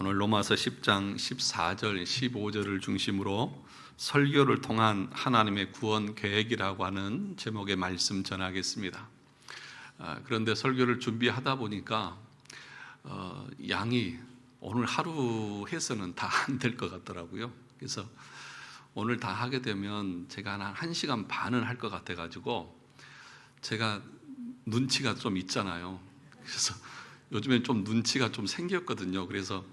오늘 로마서 10장 14절 15절을 중심으로 설교를 통한 하나님의 구원 계획이라고 하는 제목의 말씀 전하겠습니다. 그런데 설교를 준비하다 보니까 양이 오늘 하루 해서는 다 안 될 것 같더라고요. 그래서 오늘 다 하게 되면 제가 한 1시간 반은 할 것 같아가지고 제가 눈치가 좀 있잖아요. 그래서 요즘엔 좀 눈치가 좀 생겼거든요. 그래서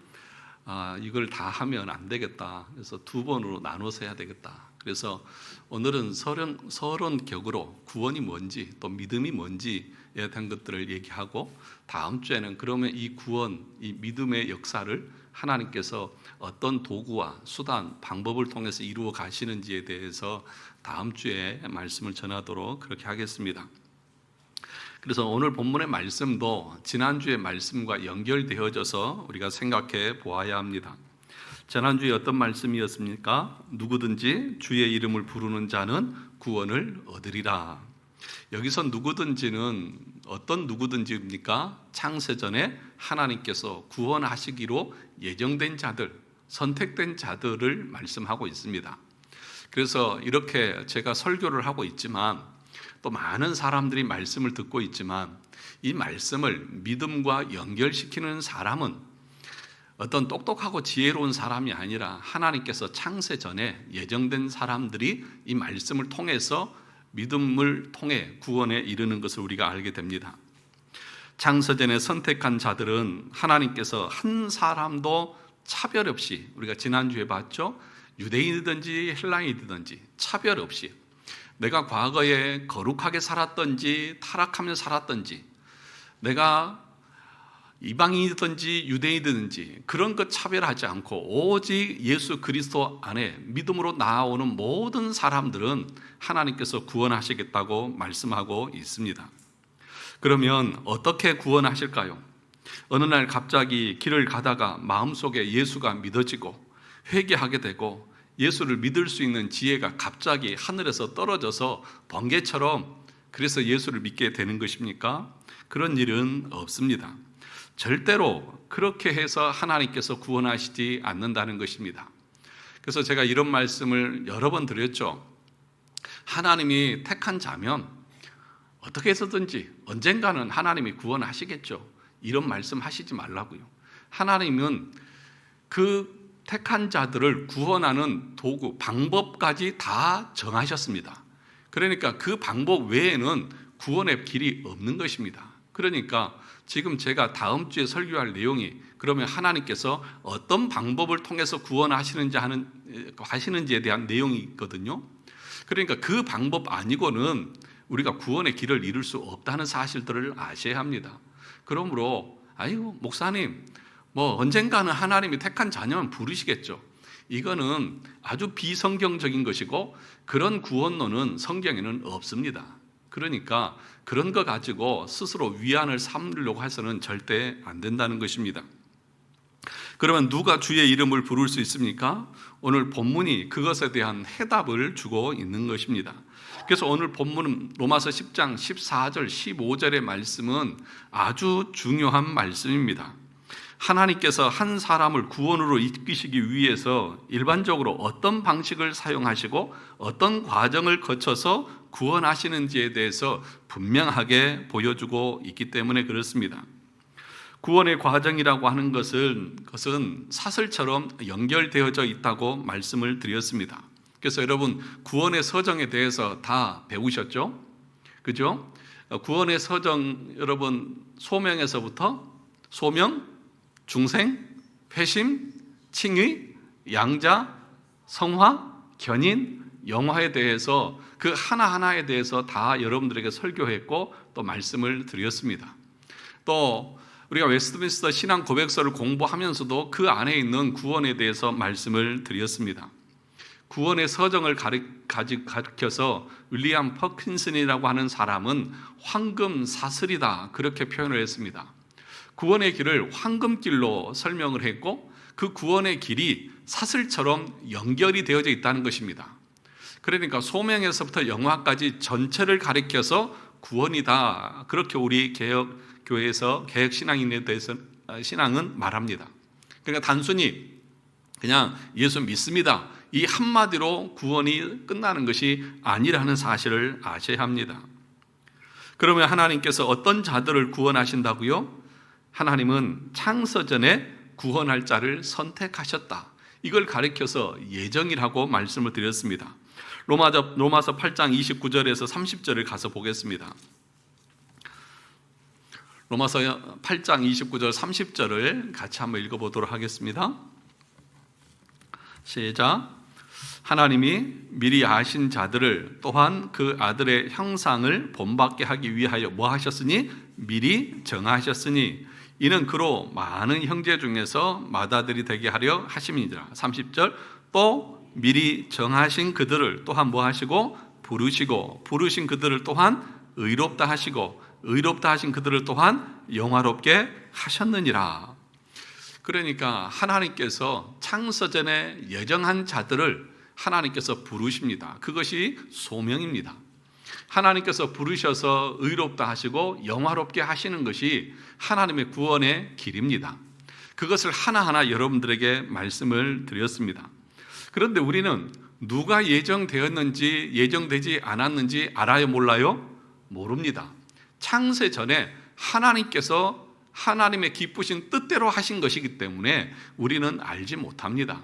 이걸 다 하면 안 되겠다. 그래서 2번으로 나눠서 해야 되겠다. 그래서 오늘은 서론격으로 구원이 뭔지 또 믿음이 뭔지에 대한 것들을 얘기하고, 다음 주에는 그러면 이 구원, 이 믿음의 역사를 하나님께서 어떤 도구와 수단, 방법을 통해서 이루어 가시는지에 대해서 다음 주에 말씀을 전하도록 그렇게 하겠습니다. 그래서 오늘 본문의 말씀도 지난주의 말씀과 연결되어져서 우리가 생각해 보아야 합니다. 지난주에 어떤 말씀이었습니까? 누구든지 주의 이름을 부르는 자는 구원을 얻으리라. 여기서 누구든지는 어떤 누구든지입니까? 창세전에 하나님께서 구원하시기로 예정된 자들, 선택된 자들을 말씀하고 있습니다. 그래서 이렇게 제가 설교를 하고 있지만 또 많은 사람들이 말씀을 듣고 있지만 이 말씀을 믿음과 연결시키는 사람은 어떤 똑똑하고 지혜로운 사람이 아니라 하나님께서 창세 전에 예정된 사람들이 이 말씀을 통해서 믿음을 통해 구원에 이르는 것을 우리가 알게 됩니다. 창세전에 선택한 자들은 하나님께서 한 사람도 차별 없이, 우리가 지난주에 봤죠? 유대인이든지 헬라인이든지 차별 없이, 내가 과거에 거룩하게 살았든지 타락하며 살았든지, 내가 이방인이든지 유대인이든지 그런 것 차별하지 않고 오직 예수 그리스도 안에 믿음으로 나아오는 모든 사람들은 하나님께서 구원하시겠다고 말씀하고 있습니다. 그러면 어떻게 구원하실까요? 어느 날 갑자기 길을 가다가 마음속에 예수가 믿어지고 회개하게 되고 예수를 믿을 수 있는 지혜가 갑자기 하늘에서 떨어져서 번개처럼 그래서 예수를 믿게 되는 것입니까? 그런 일은 없습니다. 절대로 그렇게 해서 하나님께서 구원하시지 않는다는 것입니다. 그래서 제가 이런 말씀을 여러 번 드렸죠. 하나님이 택한 자면 어떻게 해서든지 언젠가는 하나님이 구원하시겠죠. 이런 말씀 하시지 말라고요. 하나님은 그 택한 자들을 구원하는 도구, 방법까지 다 정하셨습니다. 그러니까 그 방법 외에는 구원의 길이 없는 것입니다. 그러니까 지금 제가 다음 주에 설교할 내용이 그러면 하나님께서 어떤 방법을 통해서 구원하시는지에 대한 내용이 있거든요. 그러니까 그 방법 아니고는 우리가 구원의 길을 이룰 수 없다는 사실들을 아셔야 합니다. 그러므로 아이고 목사님, 언젠가는 하나님이 택한 자녀만 부르시겠죠. 이거는 아주 비성경적인 것이고 그런 구원론은 성경에는 없습니다. 그러니까 그런 거 가지고 스스로 위안을 삼으려고 해서는 절대 안 된다는 것입니다. 그러면 누가 주의 이름을 부를 수 있습니까? 오늘 본문이 그것에 대한 해답을 주고 있는 것입니다. 그래서 오늘 본문은 로마서 10장 14절 15절의 말씀은 아주 중요한 말씀입니다. 하나님께서 한 사람을 구원으로 이끄시기 위해서 일반적으로 어떤 방식을 사용하시고 어떤 과정을 거쳐서 구원하시는지에 대해서 분명하게 보여주고 있기 때문에 그렇습니다. 구원의 과정이라고 하는 것은 사슬처럼 연결되어져 있다고 말씀을 드렸습니다. 그래서 여러분 구원의 서정에 대해서 다 배우셨죠? 그죠? 구원의 서정 여러분 소명에서부터 소명, 중생, 회심, 칭의, 양자, 성화, 견인, 영화에 대해서 그 하나하나에 대해서 다 여러분들에게 설교했고 또 말씀을 드렸습니다. 또 우리가 웨스트민스터 신앙 고백서를 공부하면서도 그 안에 있는 구원에 대해서 말씀을 드렸습니다. 구원의 서정을 가리켜서 윌리엄 퍼킨슨이라고 하는 사람은 황금 사슬이다 그렇게 표현을 했습니다. 구원의 길을 황금길로 설명을 했고 그 구원의 길이 사슬처럼 연결이 되어져 있다는 것입니다. 그러니까 소명에서부터 영화까지 전체를 가리켜서 구원이다 그렇게 우리 개혁교회에서 개혁신앙인에 대해서 신앙은 말합니다. 그러니까 단순히 그냥 예수 믿습니다, 이 한마디로 구원이 끝나는 것이 아니라는 사실을 아셔야 합니다. 그러면 하나님께서 어떤 자들을 구원하신다고요? 하나님은 창세전에 구원할 자를 선택하셨다. 이걸 가리켜서 예정이라고 말씀을 드렸습니다. 로마서 8장 29절에서 30절을 가서 보겠습니다. 로마서 8장 29절 30절을 같이 한번 읽어보도록 하겠습니다. 시작. 하나님이 미리 아신 자들을 또한 그 아들의 형상을 본받게 하기 위하여 뭐 하셨으니? 미리 정하셨으니 이는 그로 많은 형제 중에서 맏아들이 되게 하려 하심이니라. 30절. 또 미리 정하신 그들을 또한 뭐 하시고? 부르시고 부르신 그들을 또한 의롭다 하시고 의롭다 하신 그들을 또한 영화롭게 하셨느니라. 그러니까 하나님께서 창세전에 예정한 자들을 하나님께서 부르십니다. 그것이 소명입니다. 하나님께서 부르셔서 의롭다 하시고 영화롭게 하시는 것이 하나님의 구원의 길입니다. 그것을 하나하나 여러분들에게 말씀을 드렸습니다. 그런데 우리는 누가 예정되었는지 예정되지 않았는지 알아요, 몰라요? 모릅니다. 창세 전에 하나님께서 하나님의 기쁘신 뜻대로 하신 것이기 때문에 우리는 알지 못합니다.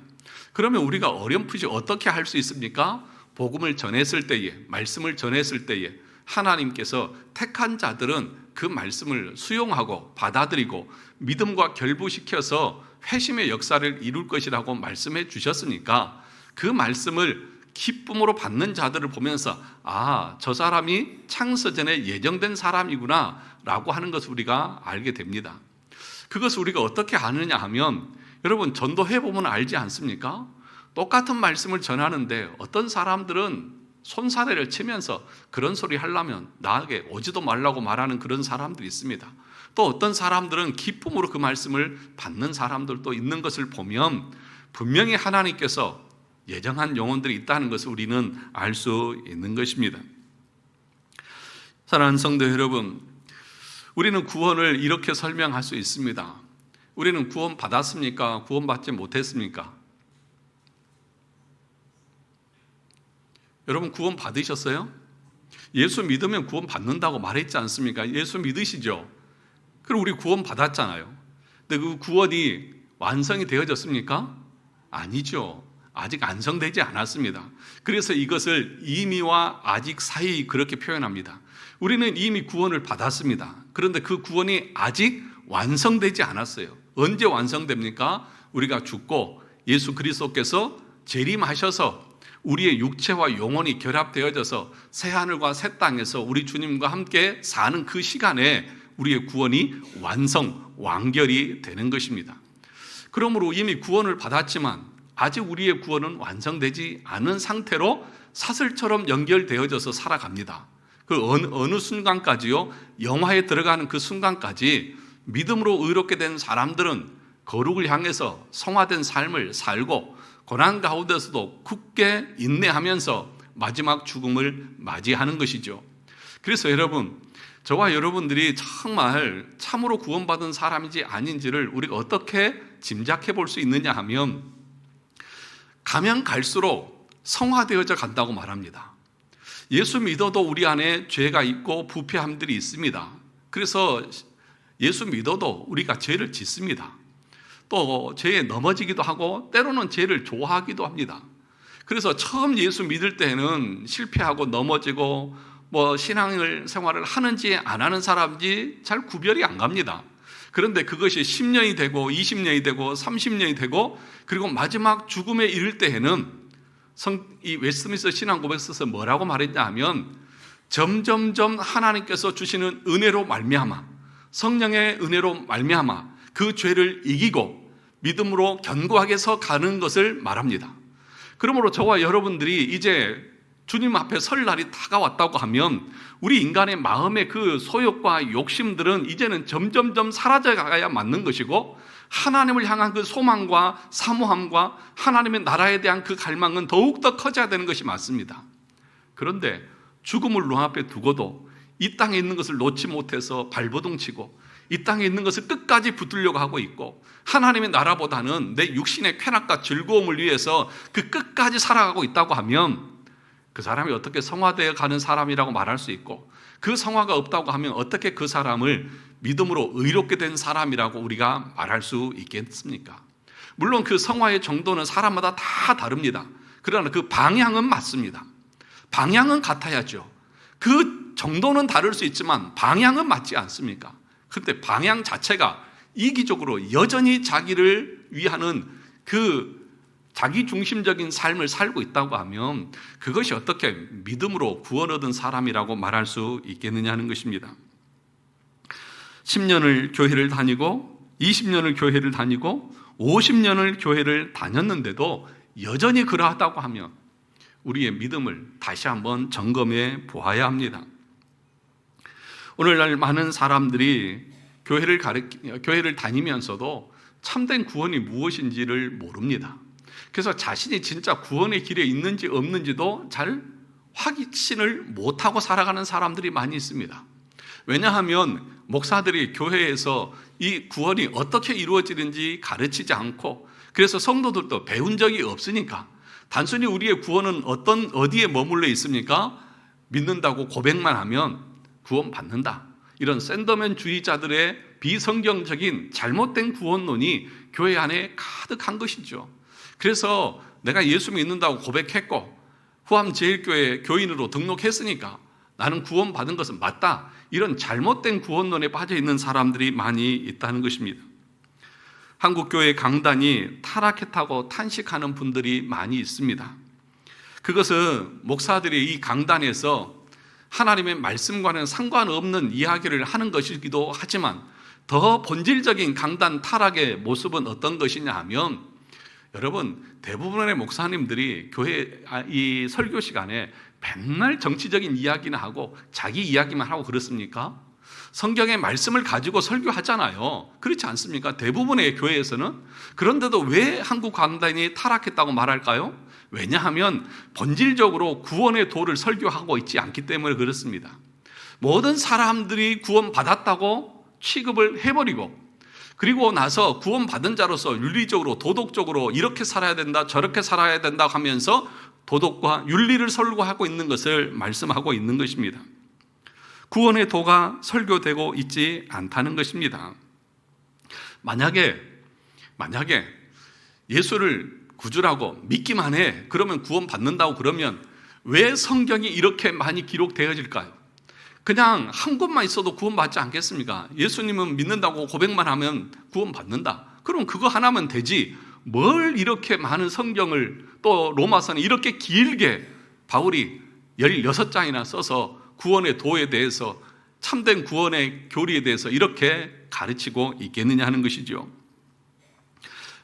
그러면 우리가 어렴풋이 어떻게 할 수 있습니까? 복음을 전했을 때에, 말씀을 전했을 때에 하나님께서 택한 자들은 그 말씀을 수용하고 받아들이고 믿음과 결부시켜서 회심의 역사를 이룰 것이라고 말씀해 주셨으니까 그 말씀을 기쁨으로 받는 자들을 보면서 아, 저 사람이 창세전에 예정된 사람이구나 라고 하는 것을 우리가 알게 됩니다. 그것을 우리가 어떻게 아느냐 하면 여러분 전도해보면 알지 않습니까? 똑같은 말씀을 전하는데 어떤 사람들은 손사래를 치면서 그런 소리 하려면 나에게 오지도 말라고 말하는 그런 사람들이 있습니다. 또 어떤 사람들은 기쁨으로 그 말씀을 받는 사람들도 있는 것을 보면 분명히 하나님께서 예정한 영혼들이 있다는 것을 우리는 알 수 있는 것입니다. 사랑하는 성도 여러분, 우리는 구원을 이렇게 설명할 수 있습니다. 우리는 구원 받았습니까? 구원 받지 못했습니까? 여러분 구원 받으셨어요? 예수 믿으면 구원 받는다고 말했지 않습니까? 예수 믿으시죠? 그럼 우리 구원 받았잖아요. 근데 그 구원이 완성이 되어졌습니까? 아니죠. 아직 완성되지 않았습니다. 그래서 이것을 이미와 아직 사이 그렇게 표현합니다. 우리는 이미 구원을 받았습니다. 그런데 그 구원이 아직 완성되지 않았어요. 언제 완성됩니까? 우리가 죽고 예수 그리스도께서 재림하셔서 우리의 육체와 영혼이 결합되어져서 새하늘과 새 땅에서 우리 주님과 함께 사는 그 시간에 우리의 구원이 완결이 되는 것입니다. 그러므로 이미 구원을 받았지만 아직 우리의 구원은 완성되지 않은 상태로 사슬처럼 연결되어져서 살아갑니다. 그 어느 순간까지요? 영화에 들어가는 그 순간까지 믿음으로 의롭게 된 사람들은 거룩을 향해서 성화된 삶을 살고 고난 가운데서도 굳게 인내하면서 마지막 죽음을 맞이하는 것이죠. 그래서 여러분, 저와 여러분들이 정말 참으로 구원받은 사람인지 아닌지를 우리가 어떻게 짐작해 볼 수 있느냐 하면 가면 갈수록 성화되어져 간다고 말합니다. 예수 믿어도 우리 안에 죄가 있고 부패함들이 있습니다. 그래서 예수 믿어도 우리가 죄를 짓습니다. 또 죄에 넘어지기도 하고 때로는 죄를 좋아하기도 합니다. 그래서 처음 예수 믿을 때는 실패하고 넘어지고 신앙을 생활을 하는지 안 하는 사람인지 잘 구별이 안 갑니다. 그런데 그것이 10년이 되고 20년이 되고 30년이 되고 그리고 마지막 죽음에 이를 때에는 이 웨스트민스터 신앙고백서에서 뭐라고 말했냐 하면 점점점 하나님께서 주시는 은혜로 말미암아 성령의 은혜로 말미암아 그 죄를 이기고 믿음으로 견고하게 서 가는 것을 말합니다. 그러므로 저와 여러분들이 이제 주님 앞에 설 날이 다가왔다고 하면 우리 인간의 마음의 그 소욕과 욕심들은 이제는 점점점 사라져가야 맞는 것이고 하나님을 향한 그 소망과 사모함과 하나님의 나라에 대한 그 갈망은 더욱더 커져야 되는 것이 맞습니다. 그런데 죽음을 눈앞에 두고도 이 땅에 있는 것을 놓지 못해서 발버둥치고 이 땅에 있는 것을 끝까지 붙들려고 하고 있고 하나님의 나라보다는 내 육신의 쾌락과 즐거움을 위해서 그 끝까지 살아가고 있다고 하면 그 사람이 어떻게 성화되어 가는 사람이라고 말할 수 있고 그 성화가 없다고 하면 어떻게 그 사람을 믿음으로 의롭게 된 사람이라고 우리가 말할 수 있겠습니까? 물론 그 성화의 정도는 사람마다 다 다릅니다. 그러나 그 방향은 맞습니다. 방향은 같아야죠. 그 정도는 다를 수 있지만 방향은 맞지 않습니까? 그런데 방향 자체가 이기적으로 여전히 자기를 위하는 그 자기 중심적인 삶을 살고 있다고 하면 그것이 어떻게 믿음으로 구원 얻은 사람이라고 말할 수 있겠느냐는 것입니다. 10년을 교회를 다니고 20년을 교회를 다니고 50년을 교회를 다녔는데도 여전히 그러하다고 하면 우리의 믿음을 다시 한번 점검해 보아야 합니다. 오늘날 많은 사람들이 교회를 다니면서도 참된 구원이 무엇인지를 모릅니다. 그래서 자신이 진짜 구원의 길에 있는지 없는지도 잘 확신을 못하고 살아가는 사람들이 많이 있습니다. 왜냐하면 목사들이 교회에서 이 구원이 어떻게 이루어지는지 가르치지 않고 그래서 성도들도 배운 적이 없으니까 단순히 우리의 구원은 어디에 머물러 있습니까? 믿는다고 고백만 하면 구원 받는다. 이런 샌더맨주의자들의 비성경적인 잘못된 구원론이 교회 안에 가득한 것이죠. 그래서 내가 예수 믿는다고 고백했고 후암제일교회 교인으로 등록했으니까 나는 구원 받은 것은 맞다. 이런 잘못된 구원론에 빠져 있는 사람들이 많이 있다는 것입니다. 한국교회 강단이 타락했다고 탄식하는 분들이 많이 있습니다. 그것은 목사들이 이 강단에서 하나님의 말씀과는 상관없는 이야기를 하는 것이기도 하지만 더 본질적인 강단 타락의 모습은 어떤 것이냐 하면 여러분 대부분의 목사님들이 교회 이 설교 시간에 맨날 정치적인 이야기나 하고 자기 이야기만 하고 그렇습니까? 성경의 말씀을 가지고 설교하잖아요. 그렇지 않습니까? 대부분의 교회에서는. 그런데도 왜 한국 강단이 타락했다고 말할까요? 왜냐하면 본질적으로 구원의 도를 설교하고 있지 않기 때문에 그렇습니다. 모든 사람들이 구원받았다고 취급을 해버리고 그리고 나서 구원받은 자로서 윤리적으로 도덕적으로 이렇게 살아야 된다 저렇게 살아야 된다 하면서 도덕과 윤리를 설교하고 있는 것을 말씀하고 있는 것입니다. 구원의 도가 설교되고 있지 않다는 것입니다. 만약에 예수를 구주라고 믿기만 해 그러면 구원받는다고 그러면 왜 성경이 이렇게 많이 기록되어질까요? 그냥 한 곳만 있어도 구원받지 않겠습니까? 예수님은 믿는다고 고백만 하면 구원받는다. 그럼 그거 하나면 되지. 뭘 이렇게 많은 성경을 또 로마서는 이렇게 길게 바울이 16장이나 써서 구원의 도에 대해서 참된 구원의 교리에 대해서 이렇게 가르치고 있겠느냐 하는 것이죠.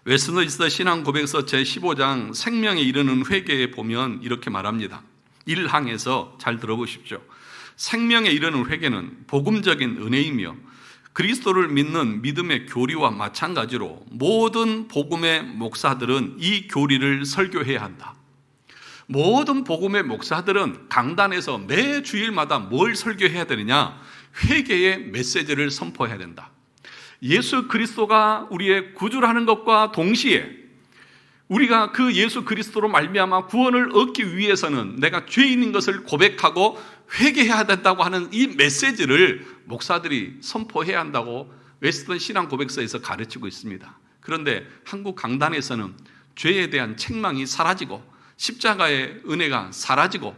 웨스트민스터 신앙고백서 제15장 생명에 이르는 회개에 보면 이렇게 말합니다. 1항에서 잘 들어보십시오. 생명에 이르는 회개는 복음적인 은혜이며 그리스도를 믿는 믿음의 교리와 마찬가지로 모든 복음의 목사들은 이 교리를 설교해야 한다. 모든 복음의 목사들은 강단에서 매 주일마다 뭘 설교해야 되느냐? 회개의 메시지를 선포해야 된다. 예수 그리스도가 우리의 구주라는 것과 동시에 우리가 그 예수 그리스도로 말미암아 구원을 얻기 위해서는 내가 죄인인 것을 고백하고 회개해야 된다고 하는 이 메시지를 목사들이 선포해야 한다고 웨스턴 신앙고백서에서 가르치고 있습니다. 그런데 한국 강단에서는 죄에 대한 책망이 사라지고 십자가의 은혜가 사라지고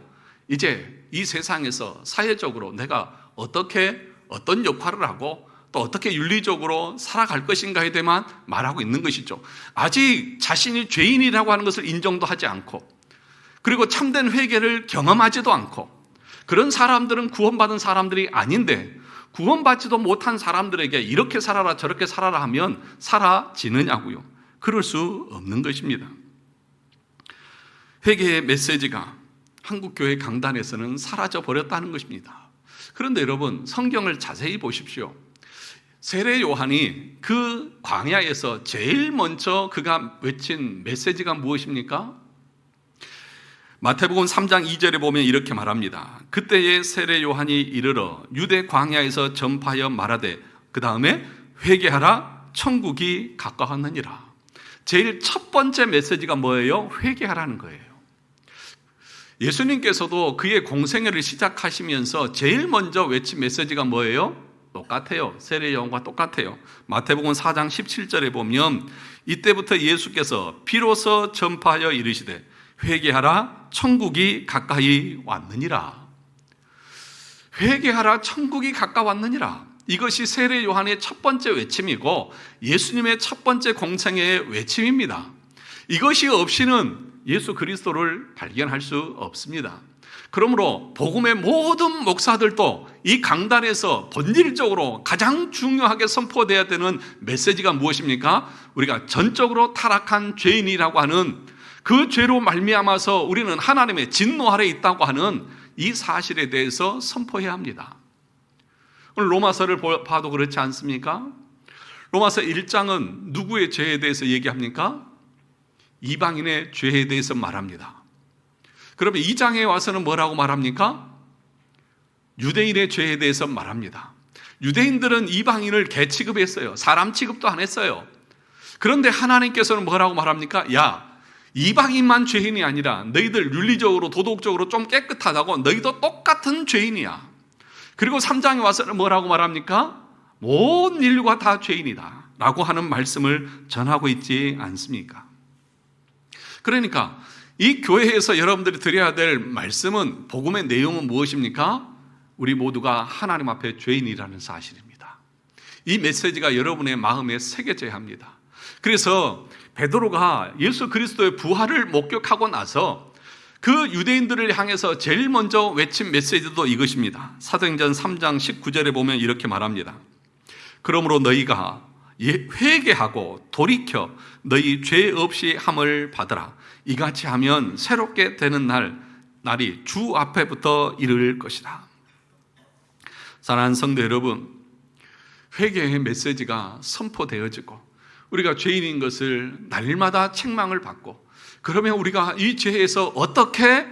이제 이 세상에서 사회적으로 내가 어떤 역할을 하고 또 어떻게 윤리적으로 살아갈 것인가에 대해만 말하고 있는 것이죠. 아직 자신이 죄인이라고 하는 것을 인정도 하지 않고 그리고 참된 회개를 경험하지도 않고 그런 사람들은 구원받은 사람들이 아닌데 구원받지도 못한 사람들에게 이렇게 살아라 저렇게 살아라 하면 사라지느냐고요. 그럴 수 없는 것입니다. 회개의 메시지가 한국교회 강단에서는 사라져 버렸다는 것입니다. 그런데 여러분 성경을 자세히 보십시오. 세례 요한이 그 광야에서 제일 먼저 그가 외친 메시지가 무엇입니까? 마태복음 3장 2절에 보면 이렇게 말합니다. 그때에 세례 요한이 이르러 유대 광야에서 전파하여 말하되 그 다음에 회개하라, 천국이 가까웠느니라. 제일 첫 번째 메시지가 뭐예요? 회개하라는 거예요. 예수님께서도 그의 공생애를 시작하시면서 제일 먼저 외친 메시지가 뭐예요? 똑같아요. 세례 요한과 똑같아요. 마태복음 4장 17절에 보면 이때부터 예수께서 비로소 전파하여 이르시되 회개하라, 천국이 가까이 왔느니라. 회개하라, 천국이 가까웠느니라. 이것이 세례 요한의 첫 번째 외침이고 예수님의 첫 번째 공생애의 외침입니다. 이것이 없이는 예수 그리스도를 발견할 수 없습니다. 그러므로 복음의 모든 목사들도 이 강단에서 본질적으로 가장 중요하게 선포되어야 되는 메시지가 무엇입니까? 우리가 전적으로 타락한 죄인이라고 하는 그 죄로 말미암아서 우리는 하나님의 진노 아래 있다고 하는 이 사실에 대해서 선포해야 합니다. 오늘 로마서를 봐도 그렇지 않습니까? 로마서 1장은 누구의 죄에 대해서 얘기합니까? 이방인의 죄에 대해서 말합니다. 그러면 2장에 와서는 뭐라고 말합니까? 유대인의 죄에 대해서 말합니다. 유대인들은 이방인을 개 취급했어요. 사람 취급도 안 했어요. 그런데 하나님께서는 뭐라고 말합니까? 야, 이방인만 죄인이 아니라 너희들 윤리적으로 도덕적으로 좀 깨끗하다고 너희도 똑같은 죄인이야. 그리고 3장에 와서는 뭐라고 말합니까? 모든 인류가 다 죄인이다 라고 하는 말씀을 전하고 있지 않습니까? 그러니까 이 교회에서 여러분들이 드려야 될 말씀은, 복음의 내용은 무엇입니까? 우리 모두가 하나님 앞에 죄인이라는 사실입니다. 이 메시지가 여러분의 마음에 새겨져야 합니다. 그래서 베드로가 예수 그리스도의 부활을 목격하고 나서 그 유대인들을 향해서 제일 먼저 외친 메시지도 이것입니다. 사도행전 3장 19절에 보면 이렇게 말합니다. 그러므로 너희가 회개하고 돌이켜 너희 죄 없이 함을 받으라. 이같이 하면 새롭게 되는 날이 주 앞에부터 이를 것이다. 사랑하는 성도 여러분, 회개의 메시지가 선포되어지고 우리가 죄인인 것을 날마다 책망을 받고, 그러면 우리가 이 죄에서 어떻게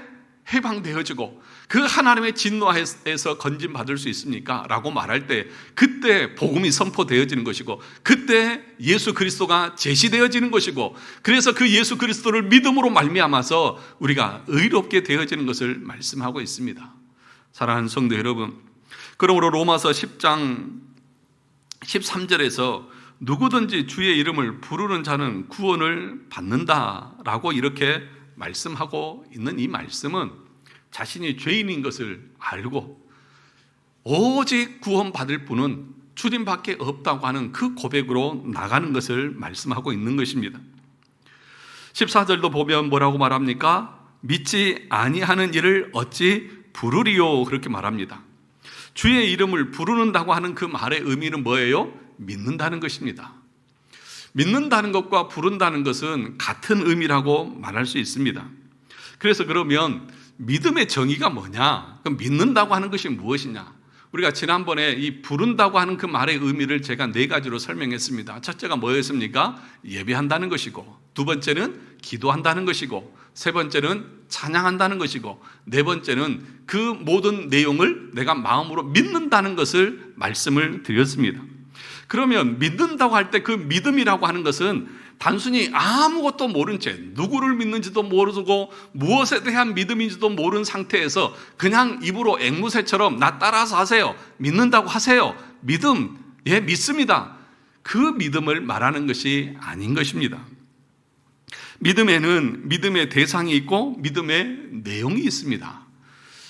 해방되어지고 그 하나님의 진노에서 건진받을 수 있습니까? 라고 말할 때 그때 복음이 선포되어지는 것이고, 그때 예수 그리스도가 제시되어지는 것이고, 그래서 그 예수 그리스도를 믿음으로 말미암아서 우리가 의롭게 되어지는 것을 말씀하고 있습니다. 사랑하는 성도 여러분, 그러므로 로마서 10장 13절에서 누구든지 주의 이름을 부르는 자는 구원을 받는다라고 이렇게 말씀하고 있는 이 말씀은 자신이 죄인인 것을 알고 오직 구원받을 분은 주님밖에 없다고 하는 그 고백으로 나가는 것을 말씀하고 있는 것입니다. 14절도 보면 뭐라고 말합니까? 믿지 아니하는 이를 어찌 부르리요, 그렇게 말합니다. 주의 이름을 부르는다고 하는 그 말의 의미는 뭐예요? 믿는다는 것입니다. 믿는다는 것과 부른다는 것은 같은 의미라고 말할 수 있습니다. 그래서 그러면 믿음의 정의가 뭐냐? 그럼 믿는다고 하는 것이 무엇이냐? 우리가 지난번에 이 부른다고 하는 그 말의 의미를 제가 4가지로 설명했습니다. 첫째가 뭐였습니까? 예배한다는 것이고, 두 번째는 기도한다는 것이고, 세 번째는 찬양한다는 것이고, 네 번째는 그 모든 내용을 내가 마음으로 믿는다는 것을 말씀을 드렸습니다. 그러면 믿는다고 할 때 그 믿음이라고 하는 것은 단순히 아무것도 모른 채, 누구를 믿는지도 모르고 무엇에 대한 믿음인지도 모르는 상태에서 그냥 입으로 앵무새처럼 나 따라서 하세요, 믿는다고 하세요, 믿음, 예, 믿습니다, 그 믿음을 말하는 것이 아닌 것입니다. 믿음에는 믿음의 대상이 있고 믿음의 내용이 있습니다.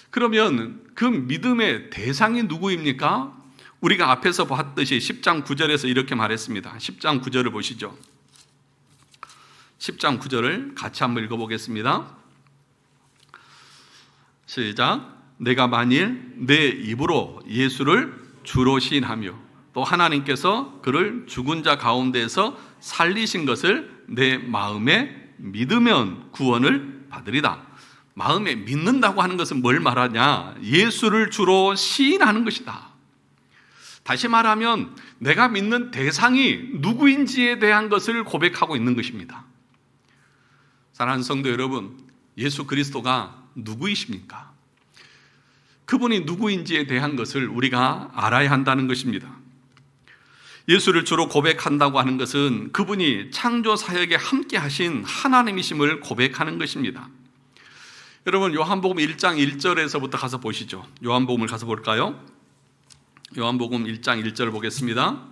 그러면 그 믿음의 대상이 누구입니까? 우리가 앞에서 봤듯이 10장 9절에서 이렇게 말했습니다. 10장 9절을 보시죠. 10장 9절을 같이 한번 읽어보겠습니다. 시작. 내가 만일 내 입으로 예수를 주로 시인하며 또 하나님께서 그를 죽은 자 가운데에서 살리신 것을 내 마음에 믿으면 구원을 받으리다. 마음에 믿는다고 하는 것은 뭘 말하냐? 예수를 주로 시인하는 것이다. 다시 말하면 내가 믿는 대상이 누구인지에 대한 것을 고백하고 있는 것입니다. 사랑하는 성도 여러분, 예수 그리스도가 누구이십니까? 그분이 누구인지에 대한 것을 우리가 알아야 한다는 것입니다. 예수를 주로 고백한다고 하는 것은 그분이 창조 사역에 함께 하신 하나님이심을 고백하는 것입니다. 여러분, 요한복음 1장 1절에서부터 가서 보시죠. 요한복음을 가서 볼까요? 요한복음 1장 1절 보겠습니다.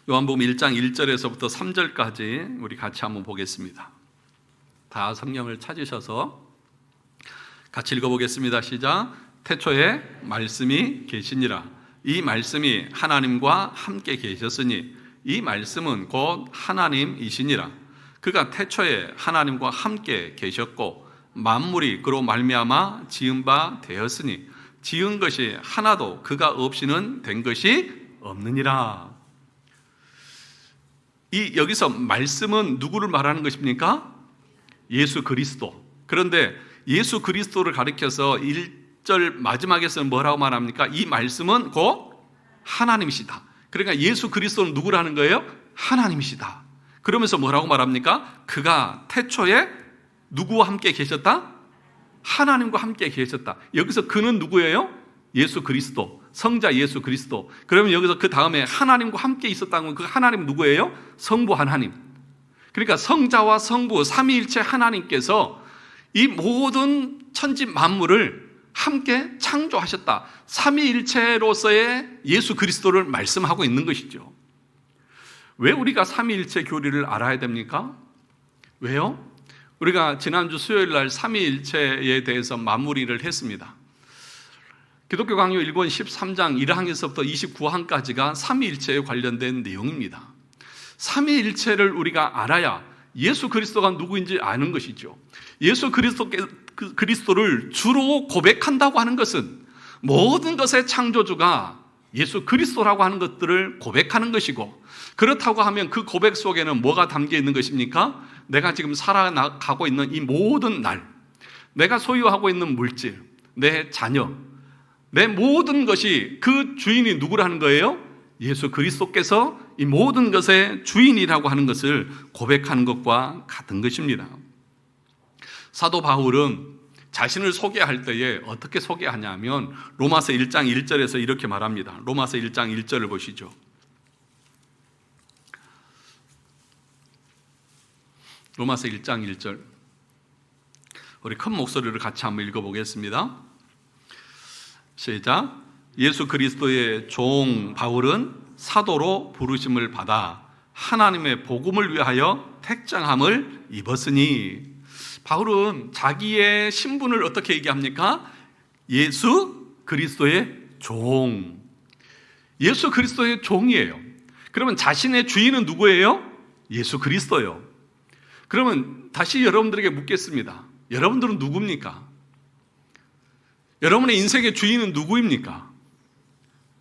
요한복음 1장 1절에서부터 3절까지 우리 같이 한번 보겠습니다. 다 성경을 찾으셔서 같이 읽어보겠습니다. 시작. 태초에 말씀이 계시니라. 이 말씀이 하나님과 함께 계셨으니 이 말씀은 곧 하나님이시니라. 그가 태초에 하나님과 함께 계셨고 만물이 그로 말미암아 지은 바 되었으니 지은 것이 하나도 그가 없이는 된 것이 없느니라. 여기서 말씀은 누구를 말하는 것입니까? 예수 그리스도. 그런데 예수 그리스도를 가리켜서 1절 마지막에서는 뭐라고 말합니까? 이 말씀은 곧 하나님이시다. 그러니까 예수 그리스도는 누구라는 거예요? 하나님이시다. 그러면서 뭐라고 말합니까? 그가 태초에 누구와 함께 계셨다? 하나님과 함께 계셨다. 여기서 그는 누구예요? 예수 그리스도, 성자 예수 그리스도. 그러면 여기서 그 다음에 하나님과 함께 있었다는 건 그 하나님 누구예요? 성부 하나님. 그러니까 성자와 성부 삼위일체 하나님께서 이 모든 천지 만물을 함께 창조하셨다. 삼위일체로서의 예수 그리스도를 말씀하고 있는 것이죠. 왜 우리가 삼위일체 교리를 알아야 됩니까? 왜요? 우리가 지난주 수요일 날 삼위일체에 대해서 마무리를 했습니다. 기독교 강요 1권 13장 1항에서부터 29항까지가 삼위일체에 관련된 내용입니다. 삼위일체를 우리가 알아야 예수 그리스도가 누구인지 아는 것이죠. 예수 그리스도를 주로 고백한다고 하는 것은 모든 것의 창조주가 예수 그리스도라고 하는 것들을 고백하는 것이고, 그렇다고 하면 그 고백 속에는 뭐가 담겨 있는 것입니까? 내가 지금 살아가고 있는 이 모든 날, 내가 소유하고 있는 물질, 내 자녀, 내 모든 것이 그 주인이 누구라는 거예요? 예수 그리스도께서 이 모든 것의 주인이라고 하는 것을 고백하는 것과 같은 것입니다. 사도 바울은 자신을 소개할 때에 어떻게 소개하냐면 로마서 1장 1절에서 이렇게 말합니다. 로마서 1장 1절을 보시죠. 로마서 1장 1절, 우리 큰 목소리를 같이 한번 읽어보겠습니다. 시작. 예수 그리스도의 종 바울은 사도로 부르심을 받아 하나님의 복음을 위하여 택정함을 입었으니. 바울은 자기의 신분을 어떻게 얘기합니까? 예수 그리스도의 종. 예수 그리스도의 종이에요. 그러면 자신의 주인은 누구예요? 예수 그리스도요. 그러면 다시 여러분들에게 묻겠습니다. 여러분들은 누굽니까? 여러분의 인생의 주인은 누구입니까?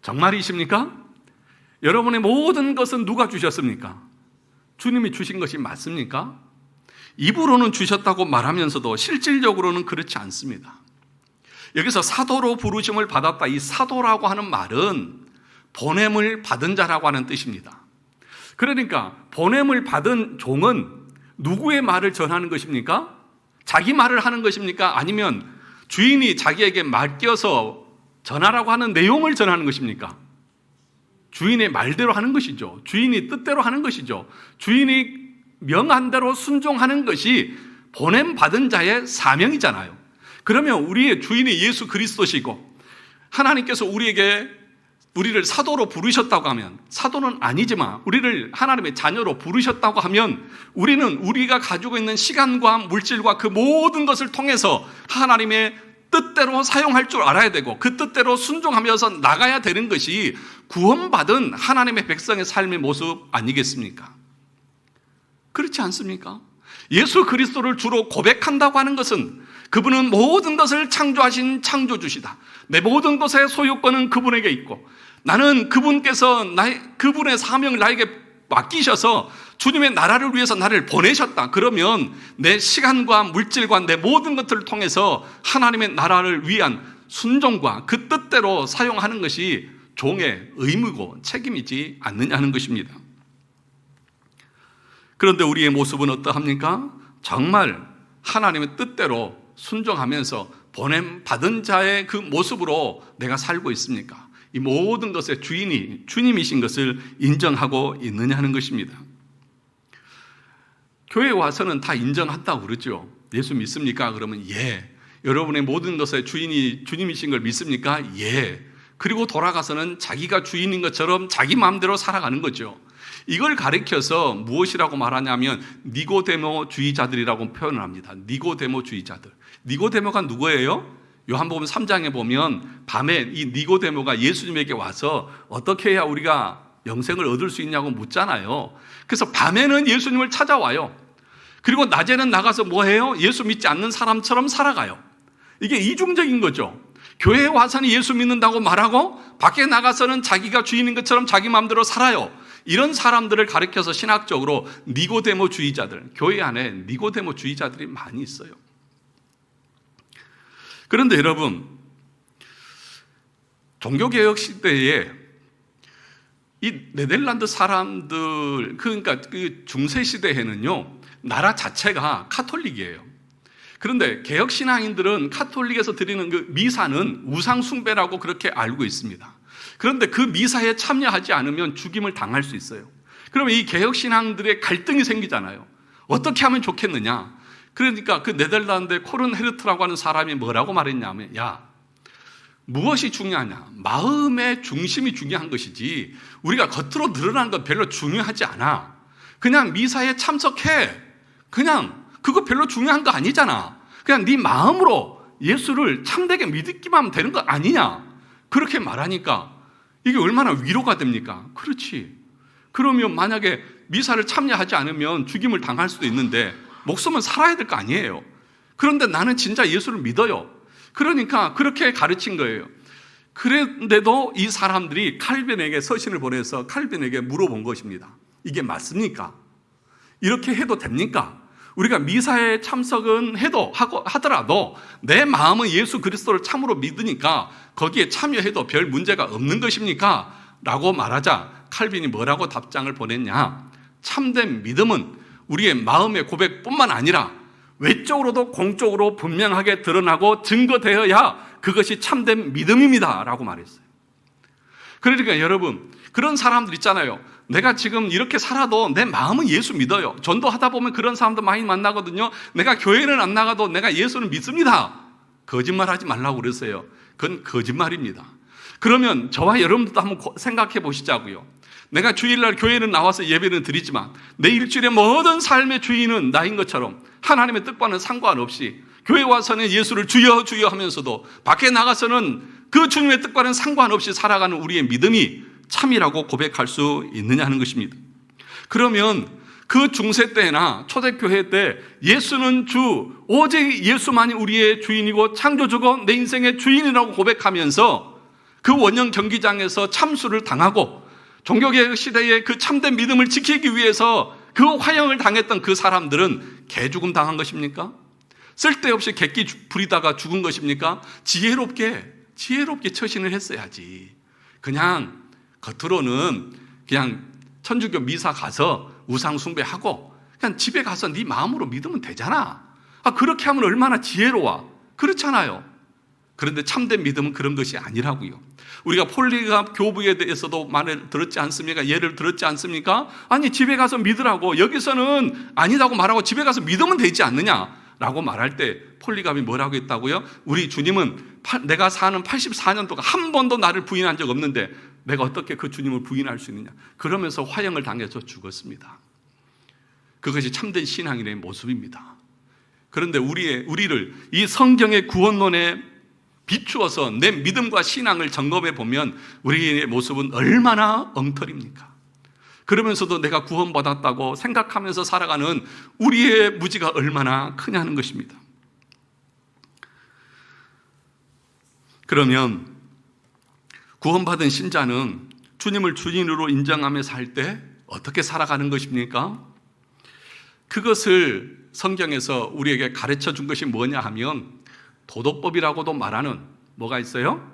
정말이십니까? 여러분의 모든 것은 누가 주셨습니까? 주님이 주신 것이 맞습니까? 입으로는 주셨다고 말하면서도 실질적으로는 그렇지 않습니다. 여기서 사도로 부르심을 받았다. 이 사도라고 하는 말은 보냄을 받은 자라고 하는 뜻입니다. 그러니까 보냄을 받은 종은 누구의 말을 전하는 것입니까? 자기 말을 하는 것입니까? 아니면 주인이 자기에게 맡겨서 전하라고 하는 내용을 전하는 것입니까? 주인의 말대로 하는 것이죠. 주인이 뜻대로 하는 것이죠. 주인이 명한 대로 순종하는 것이 보냄받은 자의 사명이잖아요. 그러면 우리의 주인이 예수 그리스도시고 하나님께서 우리를 사도로 부르셨다고 하면, 사도는 아니지만 우리를 하나님의 자녀로 부르셨다고 하면 우리는 우리가 가지고 있는 시간과 물질과 그 모든 것을 통해서 하나님의 뜻대로 사용할 줄 알아야 되고 그 뜻대로 순종하면서 나가야 되는 것이 구원받은 하나님의 백성의 삶의 모습 아니겠습니까? 그렇지 않습니까? 예수 그리스도를 주로 고백한다고 하는 것은 그분은 모든 것을 창조하신 창조주시다. 내 모든 것의 소유권은 그분에게 있고 나는 그분의 사명을 나에게 맡기셔서 주님의 나라를 위해서 나를 보내셨다. 그러면 내 시간과 물질과 내 모든 것들을 통해서 하나님의 나라를 위한 순종과 그 뜻대로 사용하는 것이 종의 의무고 책임이지 않느냐는 것입니다. 그런데 우리의 모습은 어떠합니까? 정말 하나님의 뜻대로 순종하면서 보냄 받은 자의 그 모습으로 내가 살고 있습니까? 이 모든 것의 주인이 주님이신 것을 인정하고 있느냐 하는 것입니다. 교회에 와서는 다 인정한다고 그러죠. 예수 믿습니까? 그러면 예. 여러분의 모든 것의 주인이 주님이신 걸 믿습니까? 예. 그리고 돌아가서는 자기가 주인인 것처럼 자기 마음대로 살아가는 거죠. 이걸 가리켜서 무엇이라고 말하냐면 니고데모주의자들이라고 표현을 합니다. 니고데모주의자들. 니고데모가 누구예요? 요한복음 3장에 보면 밤에 이 니고데모가 예수님에게 와서 어떻게 해야 우리가 영생을 얻을 수 있냐고 묻잖아요. 그래서 밤에는 예수님을 찾아와요. 그리고 낮에는 나가서 뭐 해요? 예수 믿지 않는 사람처럼 살아가요. 이게 이중적인 거죠. 교회에 와서는 예수 믿는다고 말하고 밖에 나가서는 자기가 주인인 것처럼 자기 마음대로 살아요. 이런 사람들을 가리켜서 신학적으로 니고데모주의자들, 교회 안에 니고데모주의자들이 많이 있어요. 그런데 여러분, 종교개혁 시대에 이 네덜란드 사람들, 그러니까 그 중세 시대에는요, 나라 자체가 카톨릭이에요. 그런데 개혁신앙인들은 카톨릭에서 드리는 그 미사는 우상숭배라고 그렇게 알고 있습니다. 그런데 그 미사에 참여하지 않으면 죽임을 당할 수 있어요. 그러면 이 개혁신앙들의 갈등이 생기잖아요. 어떻게 하면 좋겠느냐? 그러니까 그 네덜란드의 코른 헤르트라고 하는 사람이 뭐라고 말했냐면, 야, 무엇이 중요하냐? 마음의 중심이 중요한 것이지 우리가 겉으로 드러나는 건 별로 중요하지 않아. 그냥 미사에 참석해. 그냥 그거 별로 중요한 거 아니잖아. 그냥 네 마음으로 예수를 참되게 믿기만 하면 되는 거 아니냐? 그렇게 말하니까 이게 얼마나 위로가 됩니까? 그렇지. 그러면 만약에 미사를 참여하지 않으면 죽임을 당할 수도 있는데 목숨은 살아야 될 거 아니에요. 그런데 나는 진짜 예수를 믿어요. 그러니까 그렇게 가르친 거예요. 그런데도 이 사람들이 칼빈에게 서신을 보내서 칼빈에게 물어본 것입니다. 이게 맞습니까? 이렇게 해도 됩니까? 우리가 미사에 참석은 하더라도 내 마음은 예수 그리스도를 참으로 믿으니까 거기에 참여해도 별 문제가 없는 것입니까? 라고 말하자 칼빈이 뭐라고 답장을 보냈냐? 참된 믿음은 우리의 마음의 고백뿐만 아니라 외적으로도 공적으로 분명하게 드러나고 증거되어야 그것이 참된 믿음입니다 라고 말했어요. 그러니까 여러분, 그런 사람들 있잖아요. 내가 지금 이렇게 살아도 내 마음은 예수 믿어요. 전도하다 보면 그런 사람도 많이 만나거든요. 내가 교회는 안 나가도 내가 예수는 믿습니다. 거짓말하지 말라고 그랬어요. 그건 거짓말입니다. 그러면 저와 여러분들도 한번 생각해 보시자고요. 내가 주일날 교회는 나와서 예배는 드리지만 내 일주일의 모든 삶의 주인은 나인 것처럼 하나님의 뜻과는 상관없이 교회 와서는 예수를 주여 주여 하면서도 밖에 나가서는 그 주님의 뜻과는 상관없이 살아가는 우리의 믿음이 참이라고 고백할 수 있느냐 하는 것입니다. 그러면 그 중세 때나 초대교회 때 예수는 주, 오직 예수만이 우리의 주인이고 창조주고 내 인생의 주인이라고 고백하면서 그 원형 경기장에서 참수를 당하고 종교개혁 시대의 그 참된 믿음을 지키기 위해서 그 화형을 당했던 그 사람들은 개죽음 당한 것입니까? 쓸데없이 객기 부리다가 죽은 것입니까? 지혜롭게 처신을 했어야지. 그냥 겉으로는 그냥 천주교 미사 가서 우상 숭배하고 그냥 집에 가서 네 마음으로 믿으면 되잖아. 그렇게 하면 얼마나 지혜로워. 그렇잖아요. 그런데 참된 믿음은 그런 것이 아니라고요. 우리가 폴리갑 교부에 대해서도 말을 들었지 않습니까? 예를 들었지 않습니까? 아니 집에 가서 믿으라고, 여기서는 아니라고 말하고 집에 가서 믿으면 되지 않느냐라고 말할 때 폴리갑이 뭐라고 했다고요? 우리 주님은 내가 사는 84년 동안 한 번도 나를 부인한 적 없는데 내가 어떻게 그 주님을 부인할 수 있느냐. 그러면서 화형을 당해서 죽었습니다. 그것이 참된 신앙인의 모습입니다. 그런데 우리를 이 성경의 구원론에 비추어서 내 믿음과 신앙을 점검해 보면 우리의 모습은 얼마나 엉터리입니까? 그러면서도 내가 구원받았다고 생각하면서 살아가는 우리의 무지가 얼마나 크냐는 것입니다. 그러면 구원받은 신자는 주님을 주인으로 인정하며 살 때 어떻게 살아가는 것입니까? 그것을 성경에서 우리에게 가르쳐 준 것이 뭐냐 하면 도덕법이라고도 말하는 뭐가 있어요?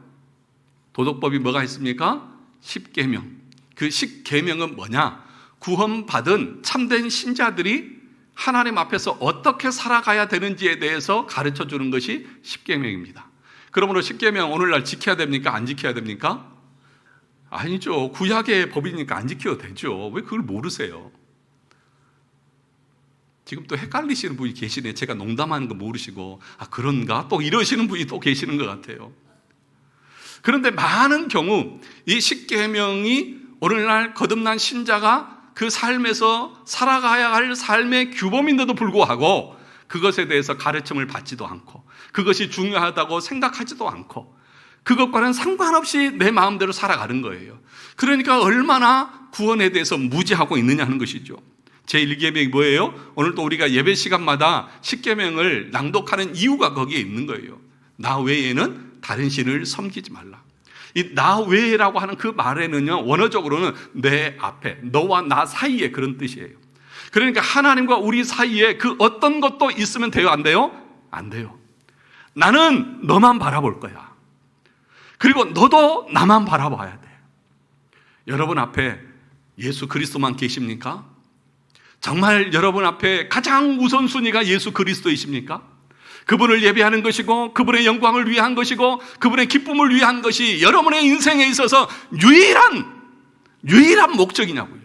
도덕법이 뭐가 있습니까? 10계명. 그 10계명은 뭐냐? 구원받은 참된 신자들이 하나님 앞에서 어떻게 살아가야 되는지에 대해서 가르쳐 주는 것이 십계명입니다. 그러므로 십계명 오늘날 지켜야 됩니까? 안 지켜야 됩니까? 아니죠. 구약의 법이니까 안 지켜도 되죠. 왜 그걸 모르세요? 지금 또 헷갈리시는 분이 계시네. 제가 농담하는 거 모르시고 그런가? 또 이러시는 분이 또 계시는 것 같아요. 그런데 많은 경우 이 십계명이 오늘날 거듭난 신자가 그 삶에서 살아가야 할 삶의 규범인데도 불구하고 그것에 대해서 가르침을 받지도 않고 그것이 중요하다고 생각하지도 않고 그것과는 상관없이 내 마음대로 살아가는 거예요. 그러니까 얼마나 구원에 대해서 무지하고 있느냐 하는 것이죠. 제1계명이 뭐예요? 오늘 또 우리가 예배 시간마다 십계명을 낭독하는 이유가 거기에 있는 거예요. 나 외에는 다른 신을 섬기지 말라. 이 나 외라고 하는 그 말에는요, 원어적으로는 내 앞에, 너와 나 사이에 그런 뜻이에요. 그러니까 하나님과 우리 사이에 그 어떤 것도 있으면 돼요, 안 돼요? 안 돼요. 나는 너만 바라볼 거야. 그리고 너도 나만 바라봐야 돼. 여러분 앞에 예수 그리스도만 계십니까? 정말 여러분 앞에 가장 우선순위가 예수 그리스도이십니까? 그분을 예배하는 것이고 그분의 영광을 위한 것이고 그분의 기쁨을 위한 것이 여러분의 인생에 있어서 유일한 목적이냐고요.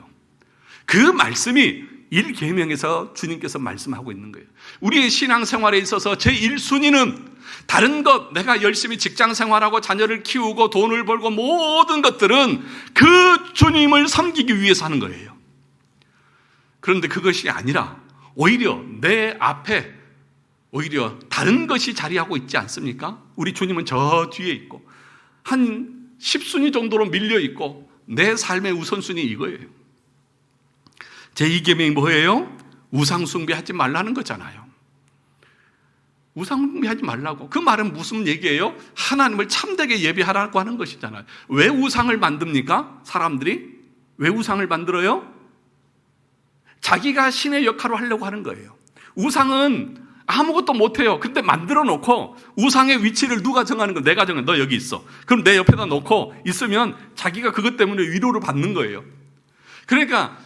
그 말씀이 1계명에서 주님께서 말씀하고 있는 거예요. 우리의 신앙생활에 있어서 제1순위는 다른 것, 내가 열심히 직장 생활하고 자녀를 키우고 돈을 벌고 모든 것들은 그 주님을 섬기기 위해서 하는 거예요. 그런데 그것이 아니라 오히려 내 앞에 오히려 다른 것이 자리하고 있지 않습니까? 우리 주님은 저 뒤에 있고 한 10순위 정도로 밀려 있고 내 삶의 우선순위 이거예요. 제2계명이 뭐예요? 우상숭배하지 말라는 거잖아요. 우상숭배하지 말라고. 그 말은 무슨 얘기예요? 하나님을 참되게 예배하라고 하는 것이잖아요. 왜 우상을 만듭니까? 사람들이 왜 우상을 만들어요? 자기가 신의 역할을 하려고 하는 거예요. 우상은 아무것도 못해요. 근데 만들어 놓고 우상의 위치를 누가 정하는 거? 내가 정해. 너 여기 있어. 그럼 내 옆에다 놓고 있으면 자기가 그것 때문에 위로를 받는 거예요. 그러니까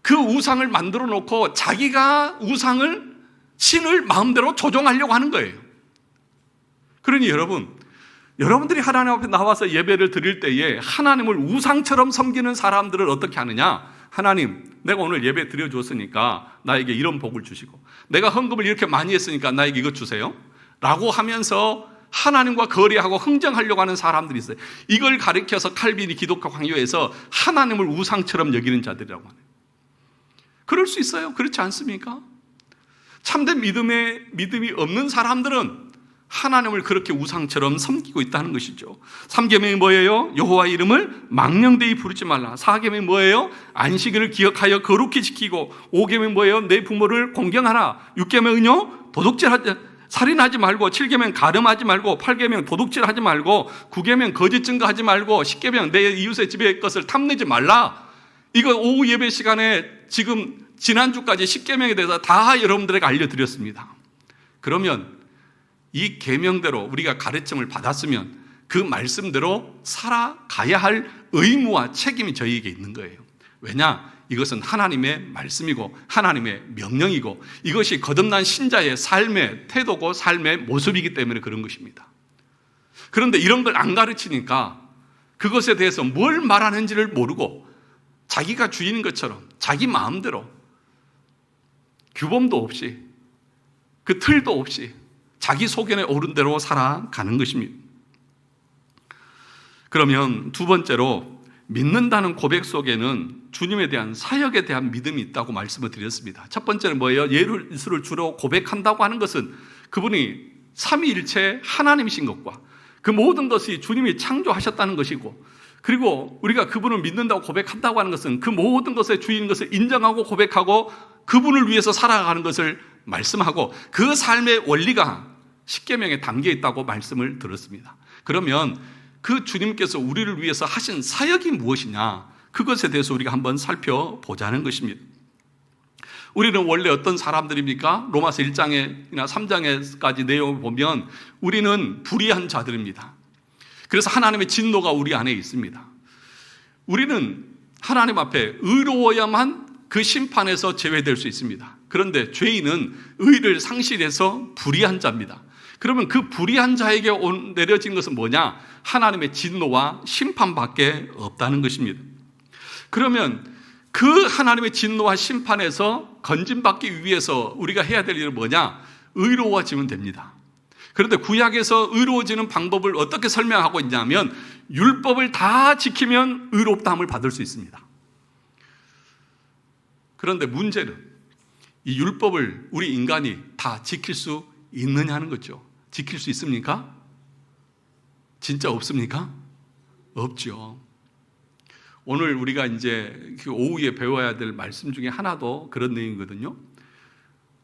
그 우상을 만들어 놓고 자기가 신을 마음대로 조종하려고 하는 거예요. 그러니 여러분들이 하나님 앞에 나와서 예배를 드릴 때에 하나님을 우상처럼 섬기는 사람들을 어떻게 하느냐? 하나님, 내가 오늘 예배 드려줬으니까 나에게 이런 복을 주시고 내가 헌금을 이렇게 많이 했으니까 나에게 이것 주세요 라고 하면서 하나님과 거래하고 흥정하려고 하는 사람들이 있어요. 이걸 가리켜서 칼빈이 기독교 강요에서 하나님을 우상처럼 여기는 자들이라고 하네요. 그럴 수 있어요. 그렇지 않습니까? 참된 믿음이 없는 사람들은 하나님을 그렇게 우상처럼 섬기고 있다는 것이죠. 3계명이 뭐예요? 여호와 이름을 망령되이 부르지 말라. 4계명이 뭐예요? 안식일을 기억하여 거룩히 지키고. 5계명이 뭐예요? 내 부모를 공경하라. 6계명은요? 살인하지 말고. 7계명 가늠하지 말고. 8계명 도둑질하지 말고. 9계명 거짓 증거하지 말고. 10계명 내 이웃의 집의 것을 탐내지 말라. 이거 오후 예배 시간에 지난주까지 10계명에 대해서 다 여러분들에게 알려드렸습니다. 그러면 이 계명대로 우리가 가르침을 받았으면 그 말씀대로 살아가야 할 의무와 책임이 저희에게 있는 거예요. 왜냐? 이것은 하나님의 말씀이고 하나님의 명령이고 이것이 거듭난 신자의 삶의 태도고 삶의 모습이기 때문에 그런 것입니다. 그런데 이런 걸 안 가르치니까 그것에 대해서 뭘 말하는지를 모르고 자기가 주인인 것처럼 자기 마음대로 규범도 없이 그 틀도 없이 자기 소견에 오른 대로 살아가는 것입니다. 그러면 두 번째로 믿는다는 고백 속에는 주님에 대한 사역에 대한 믿음이 있다고 말씀을 드렸습니다. 첫 번째는 뭐예요? 예수를 주로 고백한다고 하는 것은 그분이 삼위일체 하나님이신 것과 그 모든 것이 주님이 창조하셨다는 것이고 그리고 우리가 그분을 믿는다고 고백한다고 하는 것은 그 모든 것의 주인인 것을 인정하고 고백하고 그분을 위해서 살아가는 것을 말씀하고 그 삶의 원리가 십계명에 담겨 있다고 말씀을 들었습니다. 그러면 그 주님께서 우리를 위해서 하신 사역이 무엇이냐? 그것에 대해서 우리가 한번 살펴보자는 것입니다. 우리는 원래 어떤 사람들입니까? 로마서 1장이나 3장에까지 내용을 보면 우리는 불의한 자들입니다. 그래서 하나님의 진노가 우리 안에 있습니다. 우리는 하나님 앞에 의로워야만 그 심판에서 제외될 수 있습니다. 그런데 죄인은 의를 상실해서 불의한 자입니다. 그러면 그 불의한 자에게 내려진 것은 뭐냐? 하나님의 진노와 심판밖에 없다는 것입니다. 그러면 그 하나님의 진노와 심판에서 건진받기 위해서 우리가 해야 될 일은 뭐냐? 의로워지면 됩니다. 그런데 구약에서 의로워지는 방법을 어떻게 설명하고 있냐면 율법을 다 지키면 의롭다함을 받을 수 있습니다. 그런데 문제는 이 율법을 우리 인간이 다 지킬 수 있느냐는 거죠. 지킬 수 있습니까? 진짜 없습니까? 없죠. 오늘 우리가 이제 오후에 배워야 될 말씀 중에 하나도 그런 내용이거든요.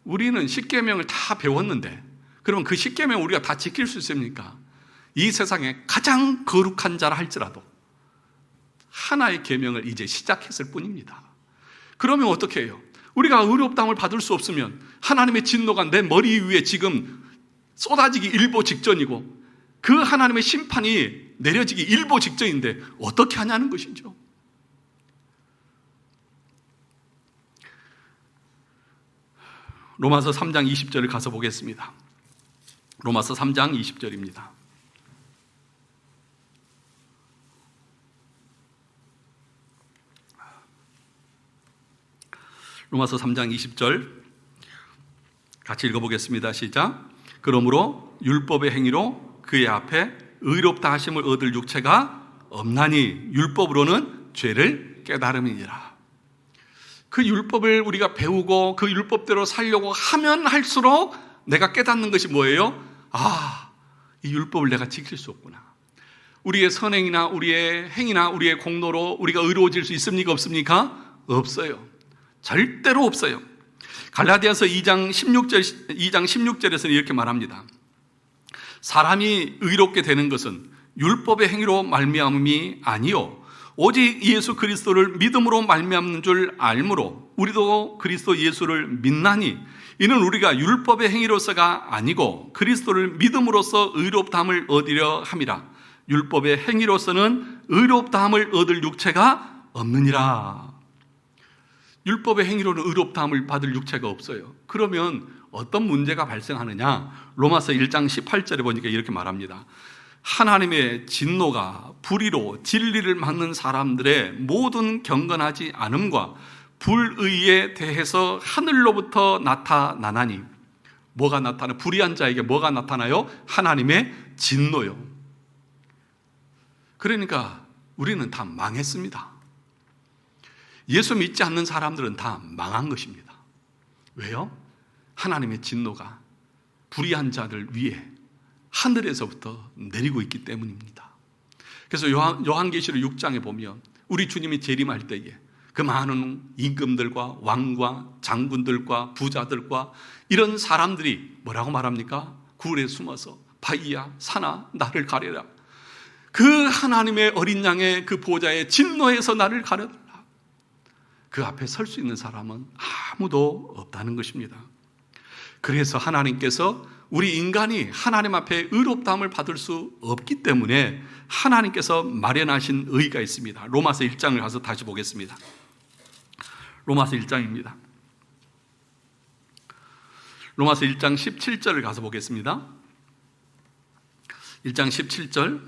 우리는 십계명을 다 배웠는데 그러면 그 십계명 우리가 다 지킬 수 있습니까? 이 세상에 가장 거룩한 자라 할지라도 하나의 계명을 이제 시작했을 뿐입니다. 그러면 어떻게 해요? 우리가 의롭다함을 받을 수 없으면 하나님의 진노가 내 머리 위에 지금 쏟아지기 일보 직전이고 그 하나님의 심판이 내려지기 일보 직전인데 어떻게 하냐는 것이죠. 로마서 3장 20절을 가서 보겠습니다. 로마서 3장 20절입니다. 로마서 3장 20절 같이 읽어보겠습니다. 시작. 그러므로 율법의 행위로 그의 앞에 의롭다 하심을 얻을 육체가 없나니 율법으로는 죄를 깨달음이니라. 그 율법을 우리가 배우고 그 율법대로 살려고 하면 할수록 내가 깨닫는 것이 뭐예요? 아, 이 율법을 내가 지킬 수 없구나. 우리의 선행이나 우리의 행위나 우리의 공로로 우리가 의로워질 수 있습니까? 없습니까? 없어요. 절대로 없어요. 갈라디아서 2장 16절에서는 이렇게 말합니다. 사람이 의롭게 되는 것은 율법의 행위로 말미암음이 아니요 오직 예수 그리스도를 믿음으로 말미암는 줄 알므로 우리도 그리스도 예수를 믿나니 이는 우리가 율법의 행위로서가 아니고 그리스도를 믿음으로써 의롭다함을 얻으려 함이라. 율법의 행위로서는 의롭다함을 얻을 육체가 없느니라. 율법의 행위로는 의롭다함을 받을 육체가 없어요. 그러면 어떤 문제가 발생하느냐? 로마서 1장 18절에 보니까 이렇게 말합니다. 하나님의 진노가 불의로 진리를 막는 사람들의 모든 경건하지 않음과 불의에 대해서 하늘로부터 나타나나니 뭐가 나타나? 불의한 자에게 뭐가 나타나요? 하나님의 진노요. 그러니까 우리는 다 망했습니다. 예수 믿지 않는 사람들은 다 망한 것입니다. 왜요? 하나님의 진노가 불의한 자들 위에 하늘에서부터 내리고 있기 때문입니다. 그래서 요한계시록 6장에 보면 우리 주님이 재림할 때에 그 많은 임금들과 왕과 장군들과 부자들과 이런 사람들이 뭐라고 말합니까? 굴에 숨어서 바위야 산아 나를 가려라. 그 하나님의 어린 양의 그 보좌의 진노에서 나를 가려달라. 그 앞에 설 수 있는 사람은 아무도 없다는 것입니다. 그래서 하나님께서 우리 인간이 하나님 앞에 의롭다함을 받을 수 없기 때문에 하나님께서 마련하신 의가 있습니다. 로마서 1장을 가서 다시 보겠습니다. 로마서 1장입니다. 로마서 1장 17절을 가서 보겠습니다. 1장 17절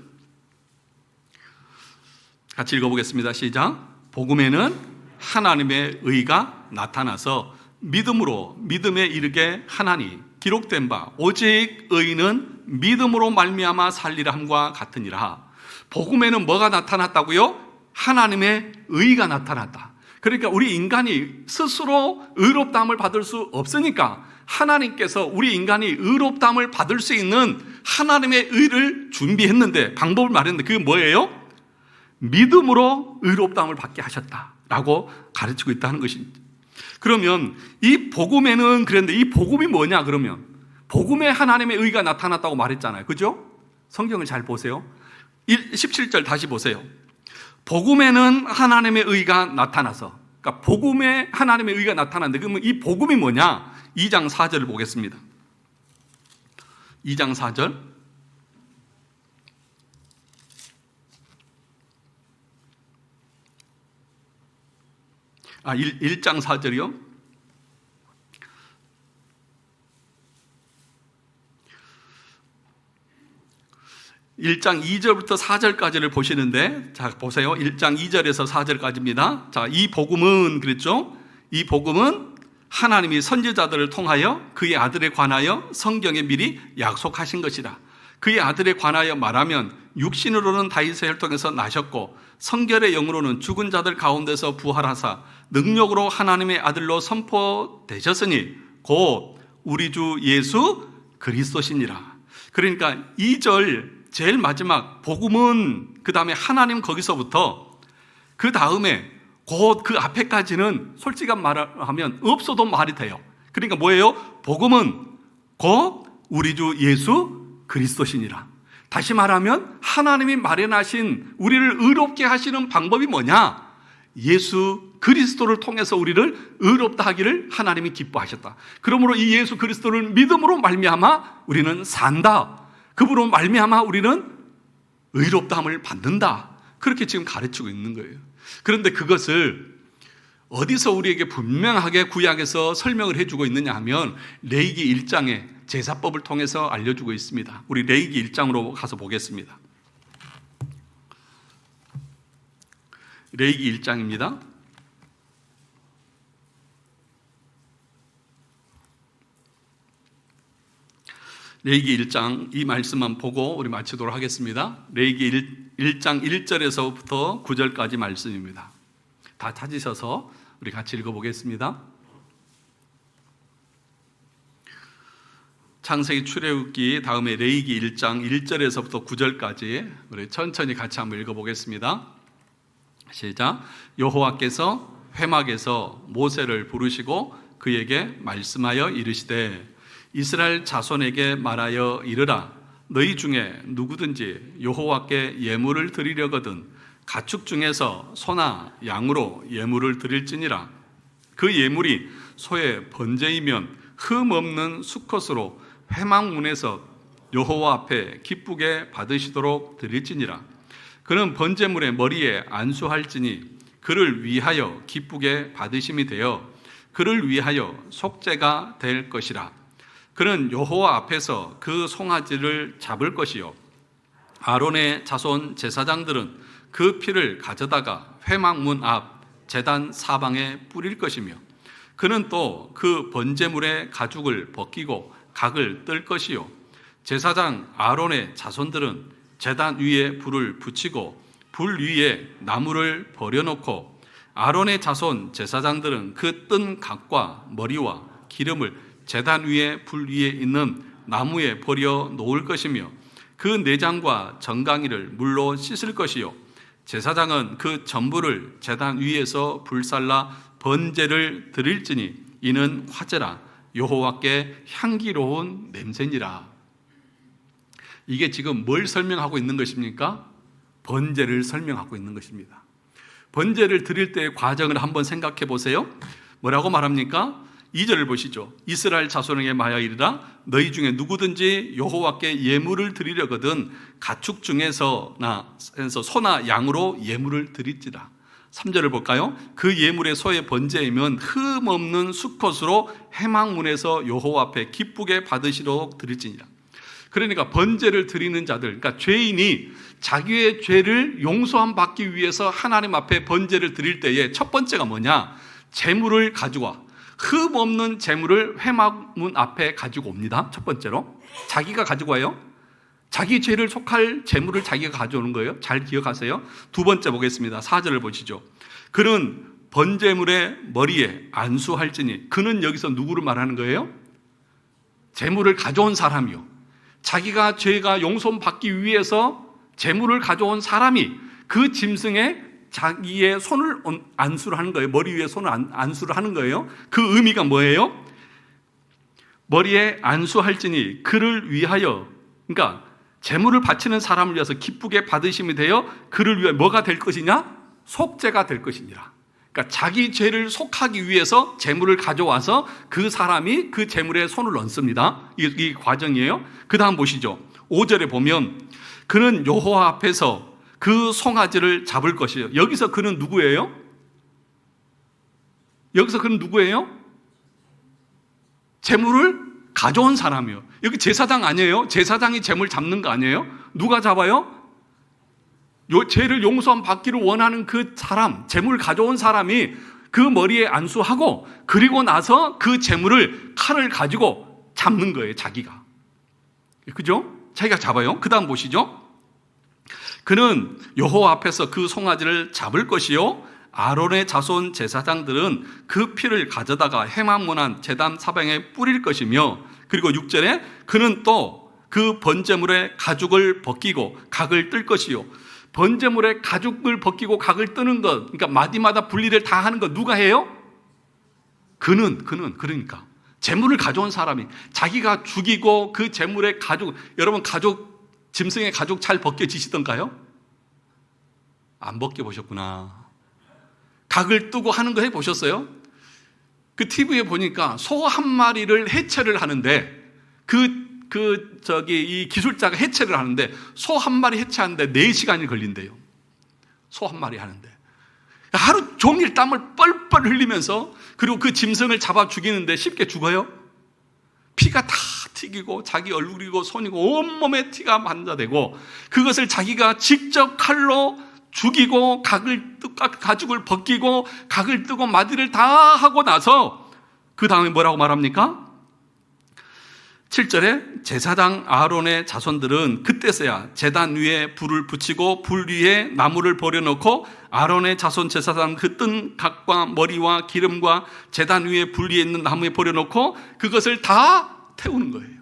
같이 읽어보겠습니다. 시작. 복음에는 하나님의 의가 나타나서 믿음으로 믿음에 이르게 하나니 기록된 바 오직 의인은 믿음으로 말미암아 살리라 함과 같으니라. 복음에는 뭐가 나타났다고요? 하나님의 의가 나타났다. 그러니까 우리 인간이 스스로 의롭다함을 받을 수 없으니까 하나님께서 우리 인간이 의롭다함을 받을 수 있는 하나님의 의를 준비했는데 방법을 말했는데 그게 뭐예요? 믿음으로 의롭다함을 받게 하셨다라고 가르치고 있다는 것입니다. 그러면 이 복음에는 그랬는데 이 복음이 뭐냐 그러면 복음에 하나님의 의가 나타났다고 말했잖아요. 그죠? 성경을 잘 보세요. 17절 다시 보세요. 복음에는 하나님의 의가 나타나서 그러니까 복음에 하나님의 의가 나타났는데 그러면 이 복음이 뭐냐? 2장 4절을 보겠습니다. 2장 4절 1장 4절이요. 1장 2절부터 4절까지를 보시는데, 자, 보세요. 1장 2절에서 4절까지입니다. 자, 이 복음은 그랬죠? 이 복음은 하나님이 선지자들을 통하여 그의 아들에 관하여 성경에 미리 약속하신 것이라. 그의 아들에 관하여 말하면 육신으로는 다윗의 혈통에서 나셨고 성결의 영으로는 죽은 자들 가운데서 부활하사 능력으로 하나님의 아들로 선포되셨으니 곧 우리 주 예수 그리스도시니라. 그러니까 2절 제일 마지막 복음은, 그 다음에 하나님, 거기서부터 그 다음에 곧 그 앞에까지는 솔직히 말하면 없어도 말이 돼요. 그러니까 뭐예요? 복음은 곧 우리 주 예수 그리스도시니라. 다시 말하면 하나님이 마련하신 우리를 의롭게 하시는 방법이 뭐냐? 예수 그리스도를 통해서 우리를 의롭다 하기를 하나님이 기뻐하셨다. 그러므로 이 예수 그리스도를 믿음으로 말미암아 우리는 산다. 그분으로 말미암아 우리는 의롭다함을 받는다. 그렇게 지금 가르치고 있는 거예요. 그런데 그것을 어디서 우리에게 분명하게 구약에서 설명을 해주고 있느냐 하면 레위기 1장에 제사법을 통해서 알려주고 있습니다. 우리 레위기 1장으로 가서 보겠습니다. 레위기 1장입니다. 레위기 1장 이 말씀만 보고 우리 마치도록 하겠습니다. 레위기 1장 1절에서부터 9절까지 말씀입니다. 다 찾으셔서 우리 같이 읽어보겠습니다. 창세기, 출애굽기, 다음에 레위기 1장 1절에서부터 9절까지 우리 천천히 같이 한번 읽어보겠습니다. 시작. 여호와께서 회막에서 모세를 부르시고 그에게 말씀하여 이르시되 이스라엘 자손에게 말하여 이르라. 너희 중에 누구든지 여호와께 예물을 드리려거든 가축 중에서 소나 양으로 예물을 드릴지니라. 그 예물이 소의 번제이면 흠 없는 수컷으로 회막문에서 여호와 앞에 기쁘게 받으시도록 드릴지니라. 그는 번제물의 머리에 안수할지니 그를 위하여 기쁘게 받으심이 되어 그를 위하여 속죄가 될 것이라. 그는 여호와 앞에서 그 송아지를 잡을 것이요 아론의 자손 제사장들은 그 피를 가져다가 회막문 앞 제단 사방에 뿌릴 것이며 그는 또 그 번제물의 가죽을 벗기고 각을 뜰 것이요 제사장 아론의 자손들은 제단 위에 불을 붙이고 불 위에 나무를 버려놓고 아론의 자손 제사장들은 그 뜬 각과 머리와 기름을 제단 위에 불 위에 있는 나무에 버려 놓을 것이며 그 내장과 정강이를 물로 씻을 것이요 제사장은 그 전부를 제단 위에서 불살라 번제를 드릴지니 이는 화제라 여호와께 향기로운 냄새니라. 이게 지금 뭘 설명하고 있는 것입니까? 번제를 설명하고 있는 것입니다. 번제를 드릴 때의 과정을 한번 생각해 보세요. 뭐라고 말합니까? 2절을 보시죠. 이스라엘 자손에게 말하여 이르라. 너희 중에 누구든지 여호와께 예물을 드리려거든 가축 중에서 소나 양으로 예물을 드릴지라. 3절을 볼까요? 그 예물의 소의 번제이면 흠 없는 수컷으로 회막문에서 여호와 앞에 기쁘게 받으시도록 드릴지니라. 그러니까 번제를 드리는 자들, 그러니까 죄인이 자기의 죄를 용서함 받기 위해서 하나님 앞에 번제를 드릴 때에 첫 번째가 뭐냐? 제물을 가지고 와. 흠 없는 제물을 회막문 앞에 가지고 옵니다. 첫 번째로 자기가 가지고 와요. 자기 죄를 속할 제물을 자기가 가져오는 거예요. 잘 기억하세요. 두 번째 보겠습니다. 4절을 보시죠. 그는 번제물의 머리에 안수할지니 그는 여기서 누구를 말하는 거예요? 제물을 가져온 사람이요. 자기가 죄가 용서받기 위해서 제물을 가져온 사람이 그 짐승에 자기의 손을 안수를 하는 거예요. 머리 위에 손을 안수를 하는 거예요. 그 의미가 뭐예요? 머리에 안수할지니 그를 위하여, 그러니까 제물을 바치는 사람을 위해서 기쁘게 받으심이 되어 그를 위해 뭐가 될 것이냐? 속죄가 될 것이니라. 그러니까 자기 죄를 속하기 위해서 제물을 가져와서 그 사람이 그 제물에 손을 얹습니다. 이 과정이에요. 그 다음 보시죠. 5절에 보면 그는 여호와 앞에서 그 송아지를 잡을 것이에요. 여기서 그는 누구예요? 여기서 그는 누구예요? 제물을 가져온 사람이요. 여기 제사장 아니에요? 제사장이 재물 잡는 거 아니에요? 누가 잡아요? 죄를 용서함 받기를 원하는 그 사람, 재물 가져온 사람이 그 머리에 안수하고 그리고 나서 그 재물을 칼을 가지고 잡는 거예요, 자기가. 그죠? 자기가 잡아요. 그 다음 보시죠. 그는 여호와 앞에서 그 송아지를 잡을 것이요, 아론의 자손 제사장들은 그 피를 가져다가 해만문안 제단 사방에 뿌릴 것이며, 그리고 6절에 그는 또 그 번제물의 가죽을 벗기고 각을 뜰 것이요. 번제물의 가죽을 벗기고 각을 뜨는 것, 그러니까 마디마다 분리를 다 하는 것 누가 해요? 그는 그러니까 제물을 가져온 사람이 자기가 죽이고 그 제물의 가죽, 여러분 가죽, 짐승의 가죽 잘 벗겨지시던가요? 안 벗겨보셨구나. 각을 뜨고 하는 거 해보셨어요? 그 TV에 보니까 소 한 마리를 해체를 하는데 이 기술자가 해체를 하는데 소 한 마리 해체하는데 4시간이 걸린대요. 소 한 마리 하는데. 하루 종일 땀을 뻘뻘 흘리면서, 그리고 그 짐승을 잡아 죽이는데 쉽게 죽어요? 피가 다 튀기고 자기 얼굴이고 손이고 온몸에 티가 반사되고, 그것을 자기가 직접 칼로 죽이고 가죽을 벗기고 각을 뜨고 마디를 다 하고 나서 그 다음에 뭐라고 말합니까? 7절에 제사장 아론의 자손들은 그때서야 제단 위에 불을 붙이고 불 위에 나무를 버려놓고 아론의 자손 제사장 그 뜬 각과 머리와 기름과 제단 위에 불 위에 있는 나무에 버려놓고 그것을 다 태우는 거예요.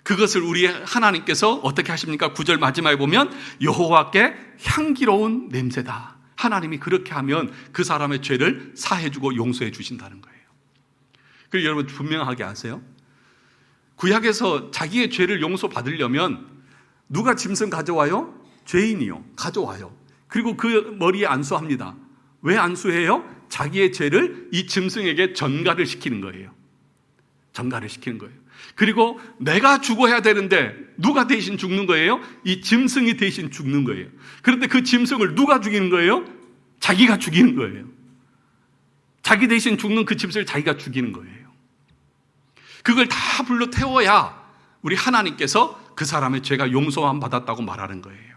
그것을 우리 하나님께서 어떻게 하십니까? 9절 마지막에 보면 여호와께 향기로운 냄새다. 하나님이 그렇게 하면 그 사람의 죄를 사해주고 용서해 주신다는 거예요. 그리고 여러분 분명하게 아세요? 구약에서 자기의 죄를 용서받으려면 누가 짐승 가져와요? 죄인이요. 가져와요. 그리고 그 머리에 안수합니다. 왜 안수해요? 자기의 죄를 이 짐승에게 전가를 시키는 거예요. 전가를 시키는 거예요. 그리고 내가 죽어야 되는데 누가 대신 죽는 거예요? 이 짐승이 대신 죽는 거예요. 그런데 그 짐승을 누가 죽이는 거예요? 자기가 죽이는 거예요. 자기 대신 죽는 그 짐승을 자기가 죽이는 거예요. 그걸 다 불러 태워야 우리 하나님께서 그 사람의 죄가 용서함 받았다고 말하는 거예요.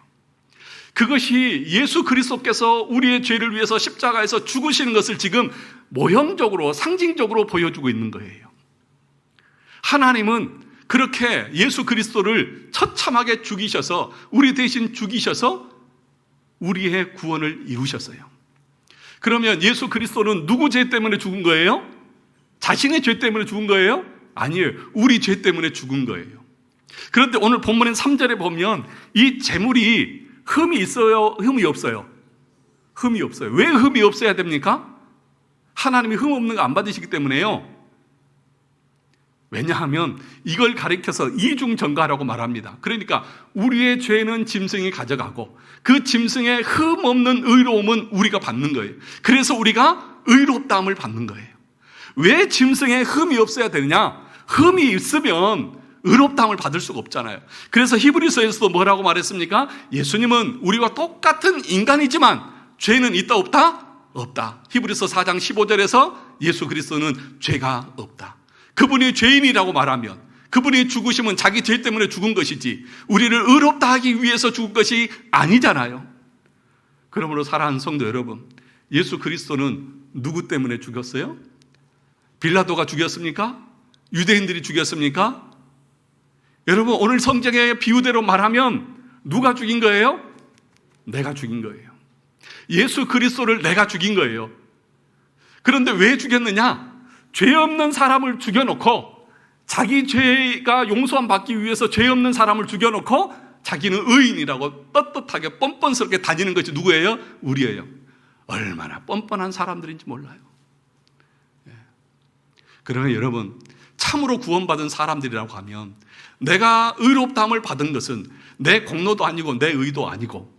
그것이 예수 그리스도께서 우리의 죄를 위해서 십자가에서 죽으시는 것을 지금 모형적으로 상징적으로 보여주고 있는 거예요. 하나님은 그렇게 예수 그리스도를 처참하게 죽이셔서, 우리 대신 죽이셔서 우리의 구원을 이루셨어요. 그러면 예수 그리스도는 누구 죄 때문에 죽은 거예요? 자신의 죄 때문에 죽은 거예요? 아니에요. 우리 죄 때문에 죽은 거예요. 그런데 오늘 본문의 3절에 보면 이 제물이 흠이 있어요? 흠이 없어요? 흠이 없어요. 왜 흠이 없어야 됩니까? 하나님이 흠 없는 거 안 받으시기 때문에요. 왜냐하면 이걸 가리켜서 이중전가라고 말합니다. 그러니까 우리의 죄는 짐승이 가져가고 그 짐승의 흠 없는 의로움은 우리가 받는 거예요. 그래서 우리가 의롭다함을 받는 거예요. 왜 짐승에 흠이 없어야 되느냐? 흠이 있으면 의롭다함을 받을 수가 없잖아요. 그래서 히브리서에서도 뭐라고 말했습니까? 예수님은 우리와 똑같은 인간이지만 죄는 있다 없다? 없다. 히브리서 4장 15절에서 예수 그리스도는 죄가 없다. 그분이 죄인이라고 말하면 그분이 죽으심은 자기 죄 때문에 죽은 것이지 우리를 의롭다 하기 위해서 죽은 것이 아니잖아요. 그러므로 사랑하는 성도 여러분, 예수 그리스도는 누구 때문에 죽였어요? 빌라도가 죽였습니까? 유대인들이 죽였습니까? 여러분, 오늘 성경의 비유대로 말하면 누가 죽인 거예요? 내가 죽인 거예요. 예수 그리스도를 내가 죽인 거예요. 그런데 왜 죽였느냐? 죄 없는 사람을 죽여놓고 자기 죄가 용서함 받기 위해서 죄 없는 사람을 죽여놓고 자기는 의인이라고 떳떳하게 뻔뻔스럽게 다니는 것이 누구예요? 우리예요. 얼마나 뻔뻔한 사람들인지 몰라요. 그러면 여러분, 참으로 구원받은 사람들이라고 하면 내가 의롭다함을 받은 것은 내 공로도 아니고 내 의도 아니고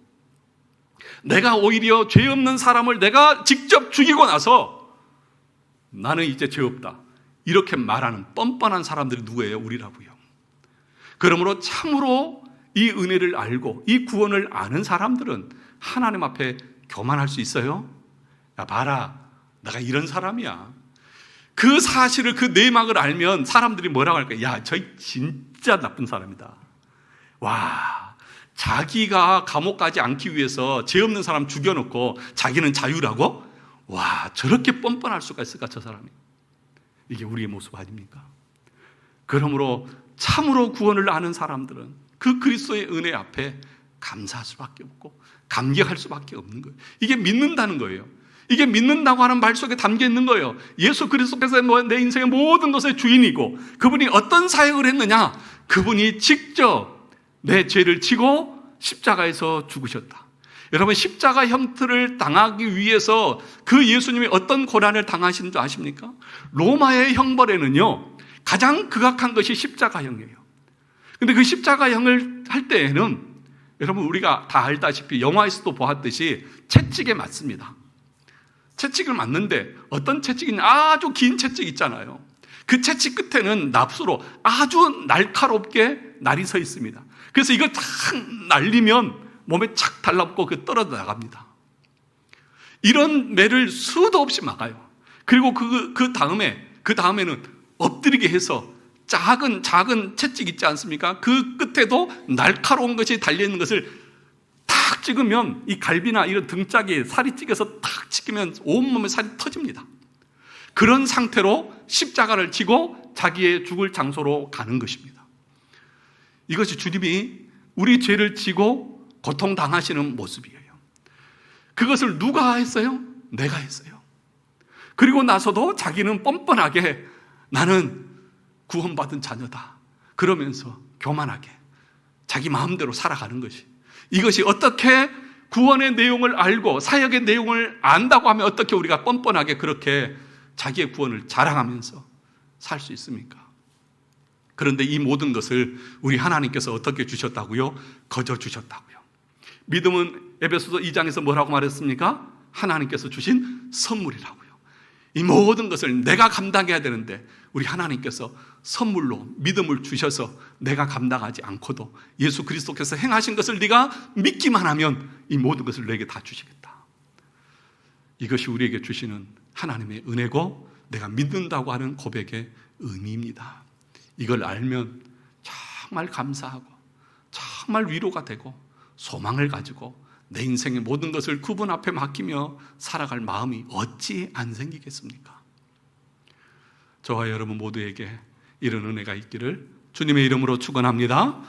내가 오히려 죄 없는 사람을 내가 직접 죽이고 나서 나는 이제 죄 없다 이렇게 말하는 뻔뻔한 사람들이 누구예요? 우리라고요. 그러므로 참으로 이 은혜를 알고 이 구원을 아는 사람들은 하나님 앞에 교만할 수 있어요? 야 봐라, 내가 이런 사람이야. 그 사실을, 그 내막을 알면 사람들이 뭐라고 할까요? 야, 저 진짜 나쁜 사람이다. 와, 자기가 감옥 가지 않기 위해서 죄 없는 사람 죽여놓고 자기는 자유라고? 와, 저렇게 뻔뻔할 수가 있을까, 저 사람이. 이게 우리의 모습 아닙니까? 그러므로 참으로 구원을 아는 사람들은 그 그리스도의 은혜 앞에 감사할 수밖에 없고 감격할 수밖에 없는 거예요. 이게 믿는다는 거예요. 이게 믿는다고 하는 말 속에 담겨 있는 거예요. 예수 그리스도께서 내 인생의 모든 것의 주인이고, 그분이 어떤 사역을 했느냐? 그분이 직접 내 죄를 지고 십자가에서 죽으셨다. 여러분, 십자가 형틀을 당하기 위해서 그 예수님이 어떤 고난을 당하신 줄 아십니까? 로마의 형벌에는요, 가장 극악한 것이 십자가형이에요. 근데 그 십자가형을 할 때에는 여러분, 우리가 다 알다시피 영화에서도 보았듯이 채찍에 맞습니다. 채찍을 맞는데 어떤 채찍이냐? 아주 긴 채찍 있잖아요. 그 채찍 끝에는 납수로 아주 날카롭게 날이 서 있습니다. 그래서 이걸 탁 날리면 몸에 착 달라붙고 그 떨어져 나갑니다. 이런 매를 수도 없이 막아요. 그리고 그 다음에는 엎드리게 해서 작은 채찍 있지 않습니까? 그 끝에도 날카로운 것이 달려있는 것을 탁 찍으면 이 갈비나 이런 등짝에 살이 찢겨서 탁 찍으면 온몸에 살이 터집니다. 그런 상태로 십자가를 지고 자기의 죽을 장소로 가는 것입니다. 이것이 주님이 우리 죄를 지고 고통당하시는 모습이에요. 그것을 누가 했어요? 내가 했어요. 그리고 나서도 자기는 뻔뻔하게 나는 구원받은 자녀다 그러면서 교만하게 자기 마음대로 살아가는 것이, 이것이 어떻게 구원의 내용을 알고 사역의 내용을 안다고 하면 어떻게 우리가 뻔뻔하게 그렇게 자기의 구원을 자랑하면서 살 수 있습니까? 그런데 이 모든 것을 우리 하나님께서 어떻게 주셨다고요? 거저 주셨다고요. 믿음은 에베소서 2장에서 뭐라고 말했습니까? 하나님께서 주신 선물이라고요. 이 모든 것을 내가 감당해야 되는데 우리 하나님께서 선물로 믿음을 주셔서 내가 감당하지 않고도 예수 그리스도께서 행하신 것을 네가 믿기만 하면 이 모든 것을 내게 다 주시겠다. 이것이 우리에게 주시는 하나님의 은혜고 내가 믿는다고 하는 고백의 의미입니다. 이걸 알면 정말 감사하고 정말 위로가 되고 소망을 가지고 내 인생의 모든 것을 그분 앞에 맡기며 살아갈 마음이 어찌 안 생기겠습니까? 저와 여러분 모두에게 이런 은혜가 있기를 주님의 이름으로 축원합니다.